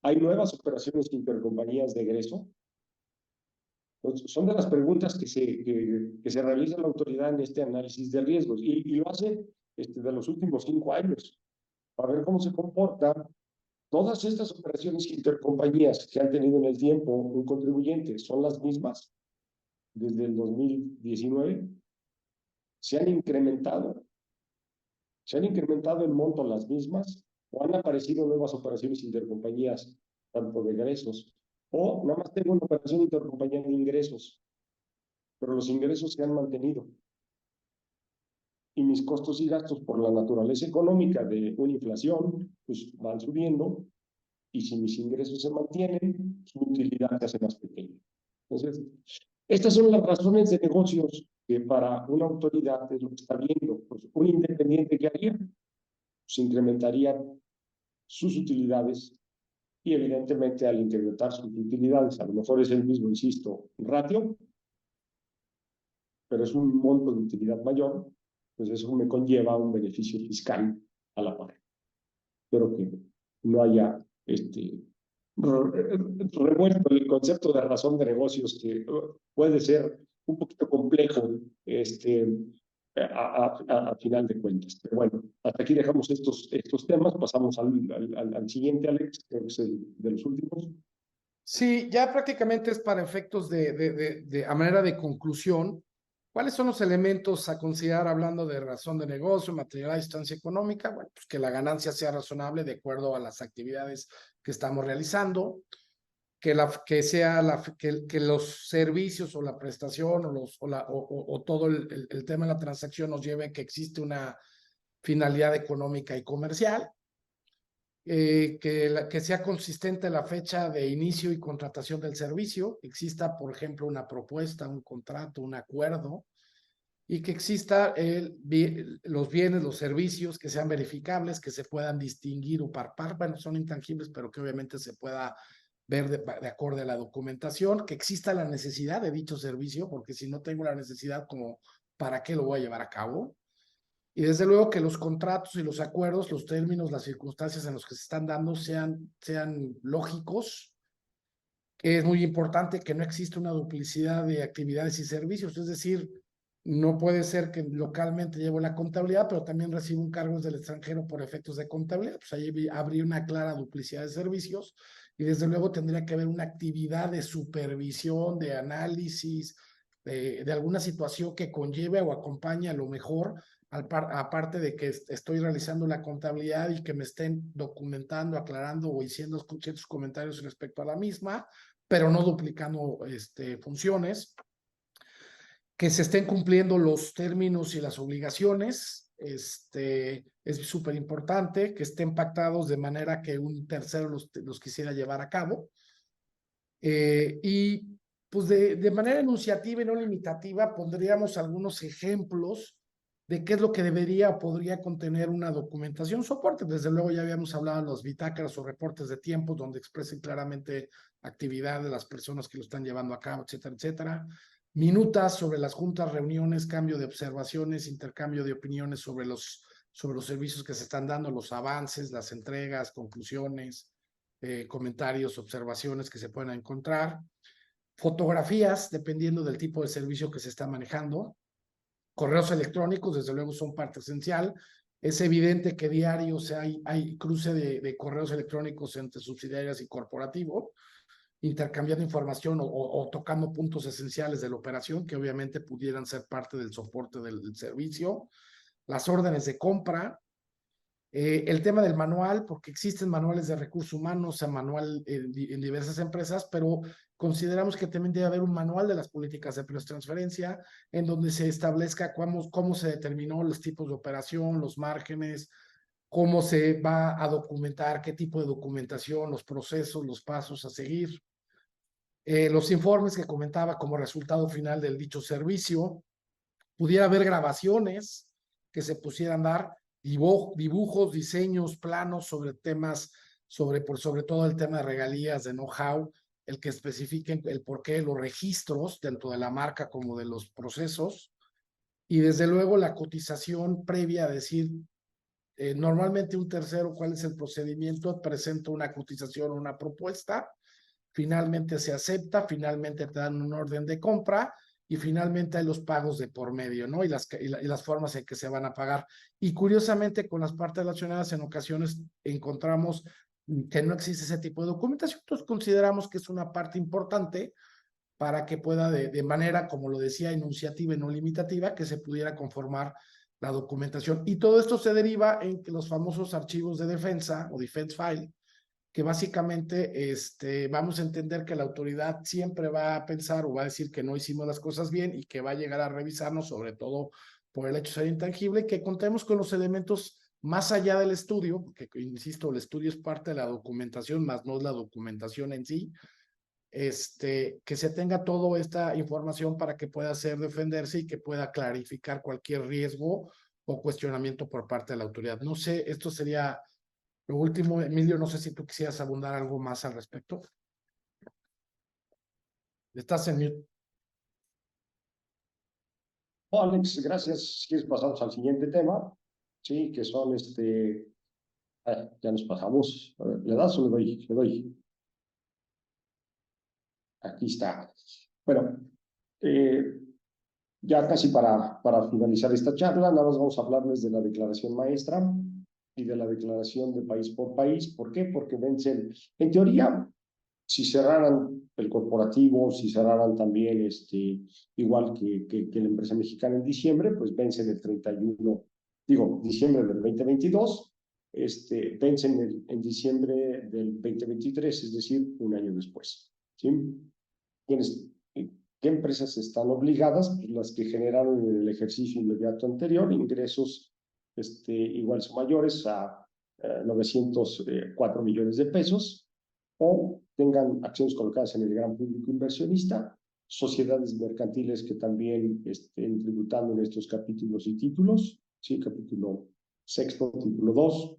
¿Hay nuevas operaciones intercompañías de egreso? Entonces, son de las preguntas que se realiza la autoridad en este análisis de riesgos y lo hace de los últimos 5 años para ver cómo se comporta todas estas operaciones intercompañías que han tenido en el tiempo un contribuyente. ¿Son las mismas desde el 2019? ¿Se han incrementado? ¿Se han incrementado en monto las mismas? ¿O han aparecido nuevas operaciones intercompañías, tanto de egresos? O nada más tengo una operación intercompañía de ingresos, pero los ingresos se han mantenido. Y mis costos y gastos, por la naturaleza económica de una inflación, pues van subiendo. Y si mis ingresos se mantienen, su utilidad se hace más pequeña. Entonces, estas son las razones de negocios que para una autoridad es lo que está viendo. Pues un independiente, ¿qué haría? Pues incrementaría sus utilidades y evidentemente al incrementar sus utilidades, a lo mejor es el mismo, insisto, ratio, pero es un monto de utilidad mayor, pues eso me conlleva un beneficio fiscal a la par. Espero que no haya revuelto el concepto de razón de negocios, que puede ser un poquito complejo a final de cuentas. Pero bueno, hasta aquí dejamos estos temas, pasamos al siguiente, Alex, que es el de los últimos. Sí, ya prácticamente es para efectos a manera de conclusión. ¿Cuáles son los elementos a considerar hablando de razón de negocio, materialidad y distancia económica? Bueno, pues que la ganancia sea razonable de acuerdo a las actividades que estamos realizando, que los servicios o la prestación o todo el tema de la transacción nos lleve a que existe una finalidad económica y comercial. Que sea consistente la fecha de inicio y contratación del servicio, exista, por ejemplo, una propuesta, un contrato, un acuerdo, y que exista los bienes, los servicios que sean verificables, que se puedan distinguir o palpar, bueno, son intangibles, pero que obviamente se pueda ver de acuerdo a la documentación, que exista la necesidad de dicho servicio, porque si no tengo la necesidad, como, ¿para qué lo voy a llevar a cabo? Y desde luego que los contratos y los acuerdos, los términos, las circunstancias en los que se están dando sean lógicos, que es muy importante que no exista una duplicidad de actividades y servicios, es decir, no puede ser que localmente llevo la contabilidad, pero también recibo un cargo del extranjero por efectos de contabilidad, pues ahí habría una clara duplicidad de servicios y desde luego tendría que haber una actividad de supervisión, de análisis, de alguna situación que conlleve o acompañe a lo mejor aparte de que estoy realizando la contabilidad y que me estén documentando, aclarando o diciendo ciertos comentarios respecto a la misma, pero no duplicando funciones, que se estén cumpliendo los términos y las obligaciones, es súper importante, que estén pactados de manera que un tercero los quisiera llevar a cabo, y pues de manera enunciativa y no limitativa pondríamos algunos ejemplos de qué es lo que debería o podría contener una documentación soporte. Desde luego ya habíamos hablado de los bitácoras o reportes de tiempo donde expresen claramente actividad de las personas que lo están llevando a cabo, etcétera, etcétera. Minutas sobre las juntas, reuniones, cambio de observaciones, intercambio de opiniones sobre los servicios que se están dando, los avances, las entregas, conclusiones, comentarios, observaciones que se puedan encontrar. Fotografías, dependiendo del tipo de servicio que se está manejando. Correos electrónicos, desde luego, son parte esencial. Es evidente que diario hay cruce de correos electrónicos entre subsidiarias y corporativo, intercambiando información o tocando puntos esenciales de la operación que obviamente pudieran ser parte del soporte del servicio. Las órdenes de compra. El tema del manual, porque existen manuales de recursos humanos, manual en diversas empresas, pero consideramos que también debe haber un manual de las políticas de transferencia en donde se establezca cómo se determinó los tipos de operación, los márgenes, cómo se va a documentar, qué tipo de documentación, los procesos, los pasos a seguir. Los informes que comentaba como resultado final del dicho servicio. Pudiera haber grabaciones que se pusieran a dar dibujos, diseños, planos sobre temas, sobre todo el tema de regalías, de know-how, el que especifiquen el porqué, los registros, tanto de la marca como de los procesos, y desde luego la cotización previa, decir, normalmente un tercero, ¿cuál es el procedimiento? Presenta una cotización o una propuesta, finalmente se acepta, finalmente te dan un orden de compra y finalmente hay los pagos de por medio, ¿no? Y las formas en que se van a pagar. Y curiosamente, con las partes relacionadas, en ocasiones encontramos que no existe ese tipo de documentación. Entonces consideramos que es una parte importante para que pueda, de manera, como lo decía, enunciativa y no limitativa, que se pudiera conformar la documentación. Y todo esto se deriva en los famosos archivos de defensa o defense file, que básicamente vamos a entender que la autoridad siempre va a pensar o va a decir que no hicimos las cosas bien y que va a llegar a revisarnos, sobre todo por el hecho de ser intangible, que contemos con los elementos más allá del estudio, porque, insisto, el estudio es parte de la documentación, más no es la documentación en sí, que se tenga toda esta información para que pueda hacer defenderse y que pueda clarificar cualquier riesgo o cuestionamiento por parte de la autoridad. No sé, esto sería lo último. Emilio, no sé si tú quisieras abundar algo más al respecto. Estás en mute. Alex, gracias. Si quieres pasamos al siguiente tema, sí, que son ya nos pasamos. A ver, ¿le das o le doy? Le doy. Aquí está. Bueno, ya casi para finalizar esta charla, nada más vamos a hablarles de la declaración maestra y de la declaración de país por país. ¿Por qué? Porque vencen, en teoría, si cerraran el corporativo, si cerraran también igual que la empresa mexicana en diciembre, pues vencen el 31, diciembre del 2022, vencen en diciembre del 2023, es decir, un año después. ¿Sí? ¿Qué empresas están obligadas? Pues las que generaron en el ejercicio inmediato anterior ingresos iguales o mayores a 904 millones de pesos, o tengan acciones colocadas en el gran público inversionista, sociedades mercantiles que también estén tributando en estos capítulos y títulos, ¿sí? Capítulo sexto, título 2,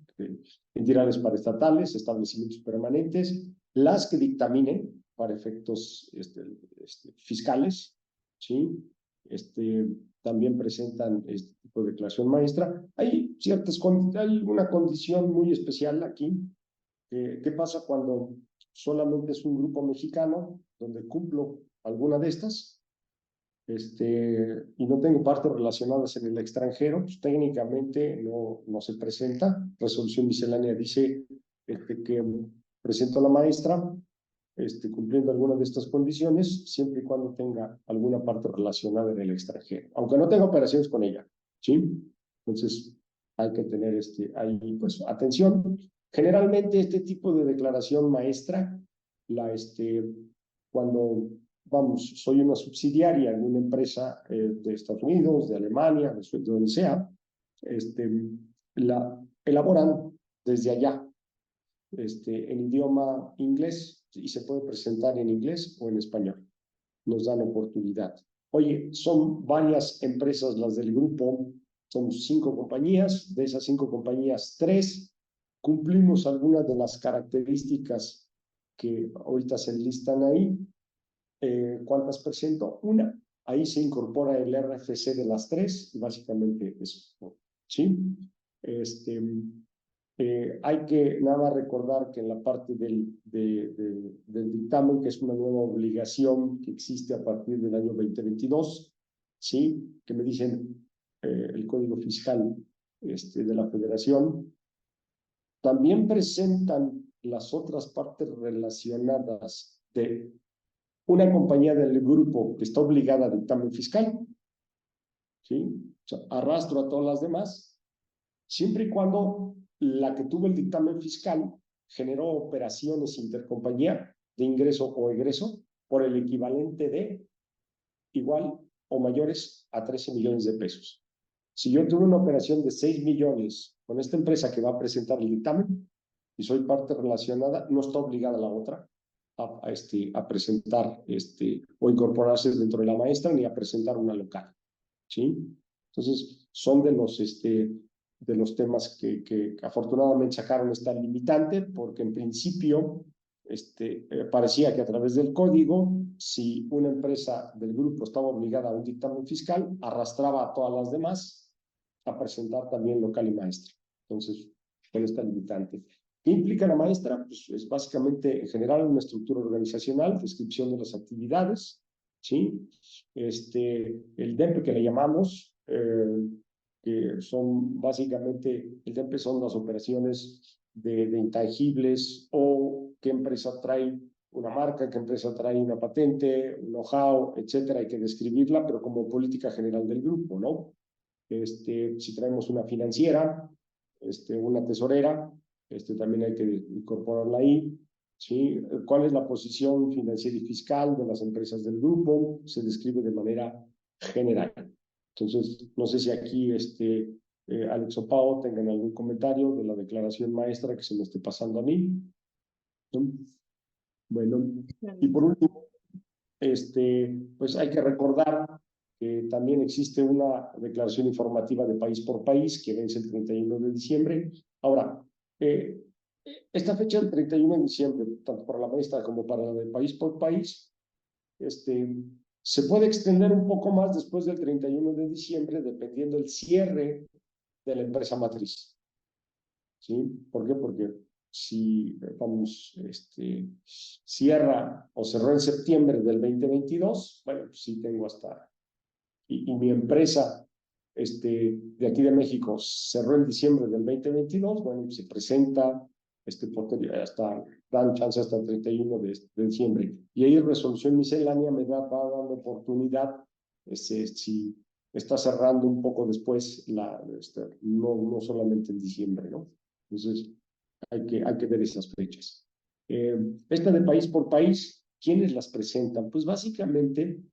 entidades paraestatales, establecimientos permanentes, las que dictaminen para efectos fiscales, ¿sí? También presentan este tipo de declaración maestra. Hay una condición muy especial aquí. ¿Qué pasa cuando solamente es un grupo mexicano donde cumplo alguna de estas y no tengo partes relacionadas en el extranjero? Pues técnicamente no se presenta. Resolución miscelánea dice que presento a la maestra cumpliendo alguna de estas condiciones, siempre y cuando tenga alguna parte relacionada en el extranjero, aunque no tenga operaciones con ella, ¿sí? Entonces, hay que tener ahí, pues, atención. Generalmente, este tipo de declaración maestra, cuando, vamos, soy una subsidiaria de una empresa de Estados Unidos, de Alemania, de donde sea, la elaboran desde allá, en idioma inglés, y se puede presentar en inglés o en español. Nos dan oportunidad. Oye, son varias empresas las del grupo, son 5 compañías, de esas 5 compañías, 3 cumplimos algunas de las características que ahorita se enlistan ahí. ¿Cuántas presento? Una. Ahí se incorpora el RFC de las 3, y básicamente eso, ¿sí? Hay que nada recordar que en la parte del dictamen, que es una nueva obligación que existe a partir del año 2022, ¿sí? Que me dicen el Código Fiscal de la Federación, también presentan las otras partes relacionadas de una compañía del grupo que está obligada a dictamen fiscal, ¿sí? O sea, arrastro a todas las demás, siempre y cuando la que tuvo el dictamen fiscal generó operaciones intercompañía de ingreso o egreso por el equivalente de igual o mayores a 13 millones de pesos. Si yo tuve una operación de 6 millones con esta empresa que va a presentar el dictamen y soy parte relacionada, no está obligada la otra a presentar o incorporarse dentro de la maestra ni a presentar una local, ¿sí? Entonces, son de los de los temas que afortunadamente sacaron esta limitante, porque en principio parecía que a través del código, si una empresa del grupo estaba obligada a un dictamen fiscal, arrastraba a todas las demás a presentar también local y maestra. Entonces, con esta limitante. ¿Qué implica la maestra? Pues es básicamente, en general, una estructura organizacional, descripción de las actividades, ¿sí? El DEMPE que le llamamos, que son básicamente, el DEMPE son las operaciones de intangibles o qué empresa trae una marca, qué empresa trae una patente, un know-how, etcétera. Hay que describirla, pero como política general del grupo, ¿no? Si traemos una financiera, una tesorera, también hay que incorporarla ahí, ¿sí? ¿Cuál es la posición financiera y fiscal de las empresas del grupo? Se describe de manera general. Entonces, no sé si aquí Alex o Pau tengan algún comentario de la declaración maestra que se me esté pasando a mí. ¿No? Bueno, y por último, pues hay que recordar que también existe una declaración informativa de país por país que vence el 31 de diciembre. Ahora, esta fecha del 31 de diciembre, tanto para la maestra como para la de país por país, se puede extender un poco más después del 31 de diciembre, dependiendo del cierre de la empresa matriz. ¿Sí? ¿Por qué? Porque si, vamos, cierra o cerró en septiembre del 2022, bueno, pues sí tengo hasta... Y mi empresa de aquí de México cerró en diciembre del 2022, bueno, pues se presenta hasta, dan chance hasta el 31 de diciembre. Y ahí resolución miscelánea me va dando oportunidad, si está cerrando un poco después, no solamente en diciembre, ¿no? Entonces, hay que ver esas fechas. Esta de país por país, ¿quiénes las presentan? Pues básicamente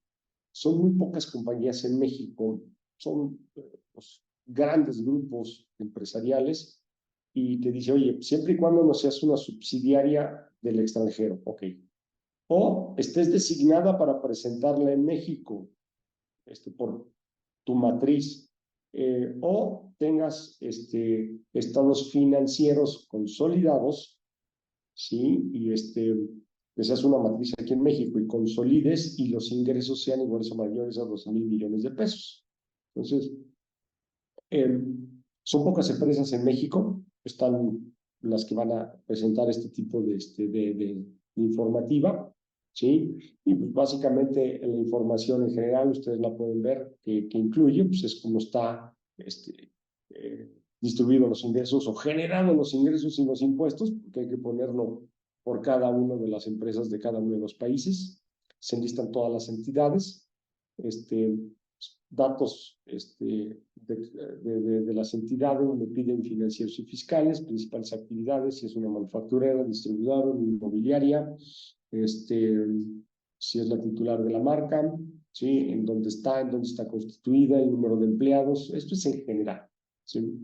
son muy pocas compañías en México, son pues, grandes grupos empresariales y te dice, oye, siempre y cuando no seas una subsidiaria del extranjero, ok. O estés designada para presentarla en México, por tu matriz, o tengas estados financieros consolidados, ¿sí? Y que seas una matriz aquí en México y consolides y los ingresos sean iguales o mayores a 12,000 millones de pesos. Entonces, son pocas empresas en México, están las que van a presentar este tipo de informativa, ¿sí? Y pues básicamente la información en general, ustedes la pueden ver, que incluye, pues es como está distribuidos los ingresos o generando los ingresos y los impuestos, porque hay que ponerlo por cada una de las empresas de cada uno de los países. Se enlistan todas las entidades, datos de las entidades, me piden financieros y fiscales, principales actividades, si es una manufacturera, distribuidora, inmobiliaria, si es la titular de la marca, ¿sí? En dónde está constituida, el número de empleados, esto es en general, ¿sí?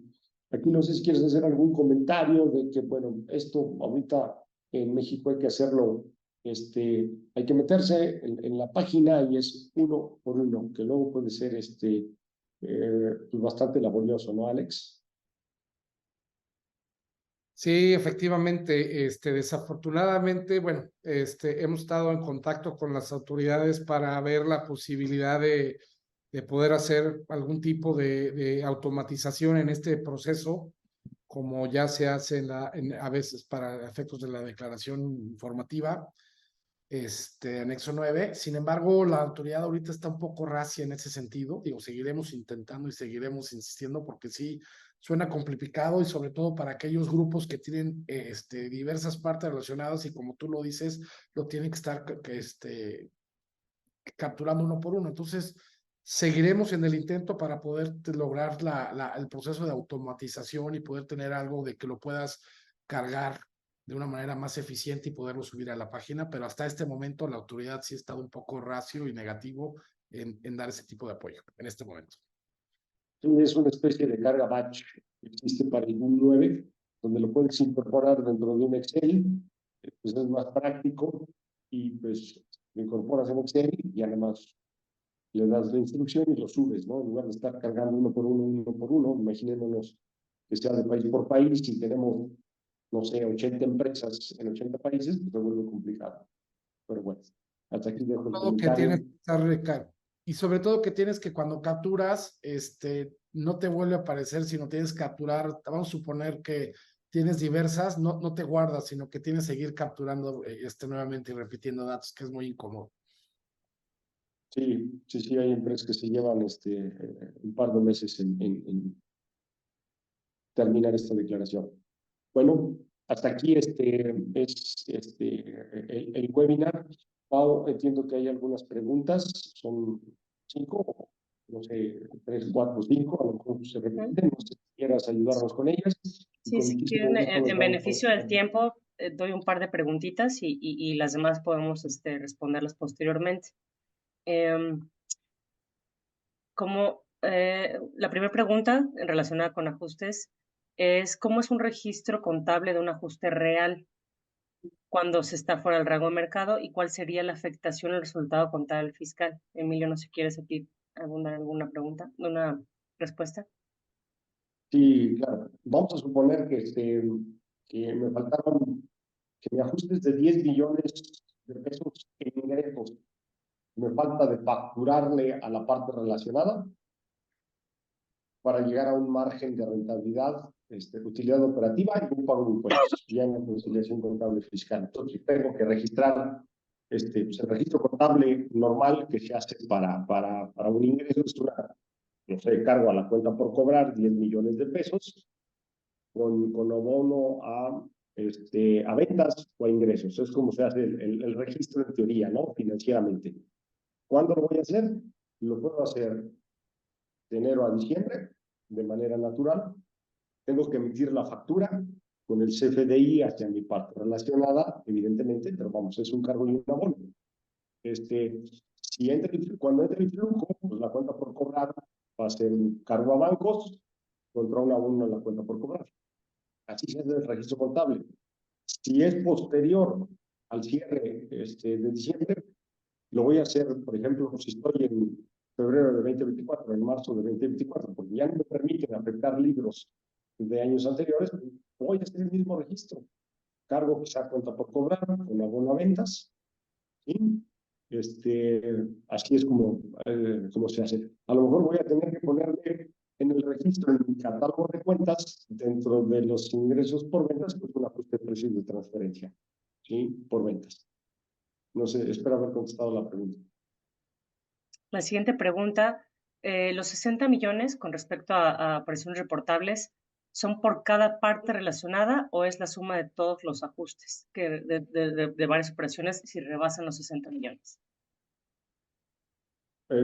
Aquí no sé si quieres hacer algún comentario de que, bueno, esto ahorita en México hay que hacerlo, hay que meterse en la página y es uno por uno, que luego puede ser pues bastante laborioso, ¿no, Alex? Sí, efectivamente, desafortunadamente, bueno, hemos estado en contacto con las autoridades para ver la posibilidad de poder hacer algún tipo de automatización en este proceso, como ya se hace a veces para efectos de la declaración informativa, anexo 9. Sin embargo, la autoridad ahorita está un poco racia en ese sentido. Digo, seguiremos intentando y seguiremos insistiendo porque sí suena complicado y sobre todo para aquellos grupos que tienen diversas partes relacionadas y como tú lo dices, lo tienen que estar capturando uno por uno. Entonces, seguiremos en el intento para poder lograr el proceso de automatización y poder tener algo de que lo puedas cargar de una manera más eficiente y poderlo subir a la página, pero hasta este momento la autoridad sí ha estado un poco racio y negativo en dar ese tipo de apoyo en este momento. Es una especie de carga batch que existe para el Boom 9, donde lo puedes incorporar dentro de un Excel, pues es más práctico y pues lo incorporas en Excel y además le das la instrucción y lo subes, ¿no? En lugar de estar cargando uno por uno, imaginémonos que sea de país por país. Si tenemos, no sé, 80 empresas en 80 países, pues se vuelve complicado. Pero bueno, hasta aquí dejo el Todo que comentario. tienes que estar y sobre todo que tienes que cuando capturas, no te vuelve a aparecer, sino tienes que capturar, vamos a suponer que tienes diversas, no te guardas, sino que tienes que seguir capturando nuevamente y repitiendo datos, que es muy incómodo. Sí, sí, sí, hay empresas que se llevan un par de meses en terminar esta declaración. Bueno, hasta aquí es el webinar. Pau, entiendo que hay algunas preguntas, son 5, no sé, 3, 4, 5, a lo mejor se repiten, no sé si quieras ayudarnos con ellas. Sí, si quieren, en beneficio del tiempo, doy un par de preguntitas y las demás podemos responderlas posteriormente. La primera pregunta relacionada con ajustes es, ¿cómo es un registro contable de un ajuste real cuando se está fuera del rango de mercado y cuál sería la afectación al resultado contable fiscal? Emilio, no sé si quieres aquí alguna pregunta, una respuesta. Sí, claro. Vamos a suponer que me faltaron, que me ajustes de 10 millones de pesos en ingresos. Me falta de facturarle a la parte relacionada para llegar a un margen de rentabilidad, utilidad operativa y un pago de impuestos, ya en la conciliación contable fiscal. Entonces, tengo que registrar pues, el registro contable normal que se hace para un ingreso, es no sé, cargo a la cuenta por cobrar 10 millones de pesos con abono a ventas o a ingresos. Es como se hace el registro en teoría, ¿no? Financieramente. ¿Cuándo lo voy a hacer? Lo puedo hacer de enero a diciembre, de manera natural. Tengo que emitir la factura con el CFDI hacia mi parte relacionada, evidentemente, pero vamos, es un cargo y un abono. Cuando entre el flujo, pues la cuenta por cobrar va a ser un cargo a bancos contra un abono en la cuenta por cobrar. Así se hace el registro contable. Si es posterior al cierre de diciembre, lo voy a hacer, por ejemplo, si estoy en febrero de 2024, en marzo de 2024, porque ya no me permiten afectar libros de años anteriores, voy a hacer el mismo registro. Cargo que sea cuenta por cobrar, con abono a ventas, ¿sí? Así es como se hace. A lo mejor voy a tener que ponerle en el registro, en mi catálogo de cuentas, dentro de los ingresos por ventas, pues un ajuste de precios de transferencia, ¿sí? Por ventas. No sé, espero haber contestado la pregunta. La siguiente pregunta, los 60 millones con respecto a operaciones reportables, ¿son por cada parte relacionada o es la suma de todos los ajustes de varias operaciones si rebasan los 60 millones?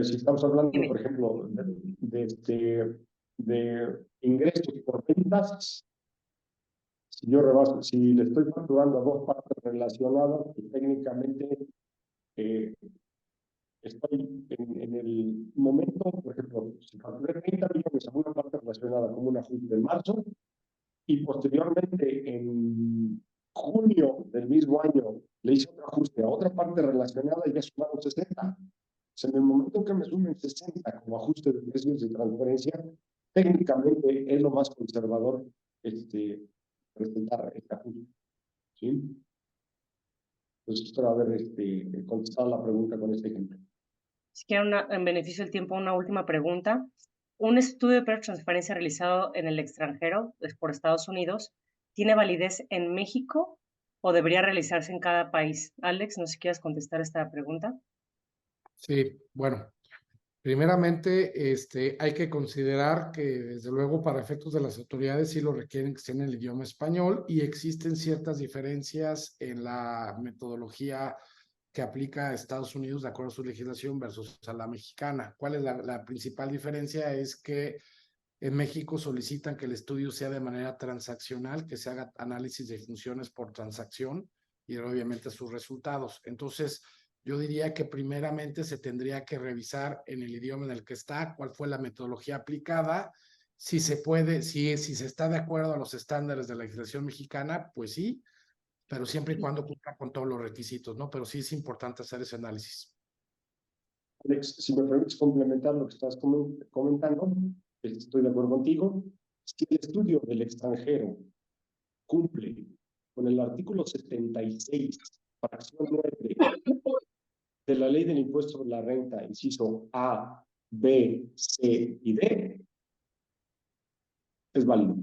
Si estamos hablando, Dime. por ejemplo, de ingresos por ventas, si le estoy facturando a dos partes relacionadas, pues técnicamente estoy en el momento, por ejemplo, si facturé 30 millones a una parte relacionada como un ajuste en marzo y posteriormente en junio del mismo año le hice otro ajuste a otra parte relacionada y ya sumaron 60. En el momento en que me sumen 60 como ajuste de precios de transferencia, técnicamente es lo más conservador presentar este ajuste. ¿Sí? Entonces, espero haber contestado la pregunta con este ejemplo. Si quieren, en beneficio del tiempo, una última pregunta. ¿Un estudio de transparencia realizado en el extranjero, por Estados Unidos, tiene validez en México o debería realizarse en cada país? Alex, no sé si quieres contestar esta pregunta. Sí, bueno, primeramente, hay que considerar que, desde luego, para efectos de las autoridades sí lo requieren que esté en el idioma español y existen ciertas diferencias en la metodología que aplica a Estados Unidos de acuerdo a su legislación versus a la mexicana. ¿Cuál es la principal diferencia? Es que en México solicitan que el estudio sea de manera transaccional, que se haga análisis de funciones por transacción y obviamente sus resultados. Entonces, yo diría que primeramente se tendría que revisar en el idioma en el que está, cuál fue la metodología aplicada, si se puede, si se está de acuerdo a los estándares de la legislación mexicana, pues sí, pero siempre y cuando cumpla con todos los requisitos, ¿no? Pero sí es importante hacer ese análisis. Alex, si me permites complementar lo que estás comentando, estoy de acuerdo contigo. Si el estudio del extranjero cumple con el artículo 76, fracción 9 de la ley del impuesto sobre la renta, inciso A, B, C y D, es válido.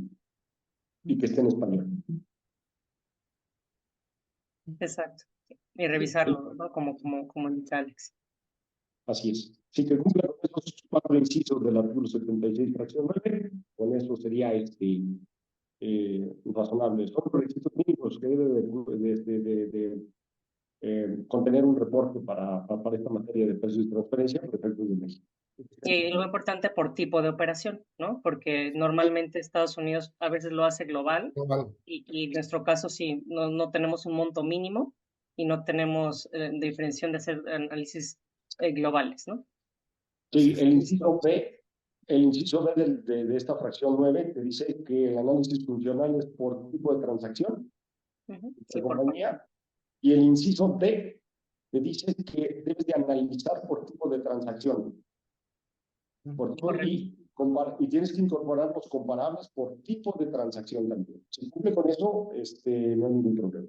Y que esté en español. Exacto. Y revisarlo, ¿no? Como indica Alex. Así es. Si que cumpla con esos 4 incisos del artículo 76, fracción 9, con eso sería razonable. Son los requisitos mínimos que debe contener un reporte para esta materia de precios y transferencia por efectos de México. Y lo importante por tipo de operación, ¿no? Porque normalmente Estados Unidos a veces lo hace global y en nuestro caso sí, no tenemos un monto mínimo y no tenemos diferenciación de hacer análisis globales, ¿no? Sí, el inciso B de esta fracción 9 te dice que el análisis funcional es por tipo de transacción de compañía, y el inciso D te dice que debes de analizar por tipo de transacción. Y tienes que incorporar los comparables por tipo de transacción también. Si cumple con eso, no hay ningún problema.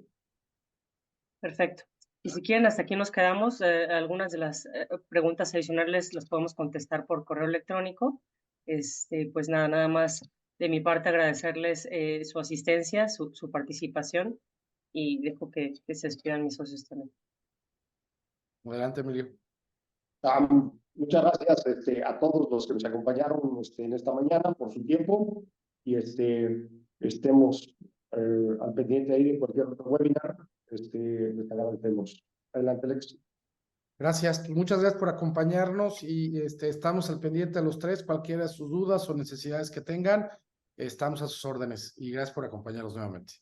Perfecto. Y si quieren, hasta aquí nos quedamos. Algunas de las preguntas adicionales las podemos contestar por correo electrónico. Pues nada más de mi parte agradecerles su asistencia, su participación y dejo que se despidan mis socios también. Adelante, Emilio. Muchas gracias a todos los que nos acompañaron en esta mañana por su tiempo y estemos al pendiente ahí de cualquier otro webinar. Les agradecemos. Adelante, Alex. Gracias, muchas gracias por acompañarnos y estamos al pendiente de los tres, cualquiera de sus dudas o necesidades que tengan, estamos a sus órdenes y gracias por acompañarnos nuevamente.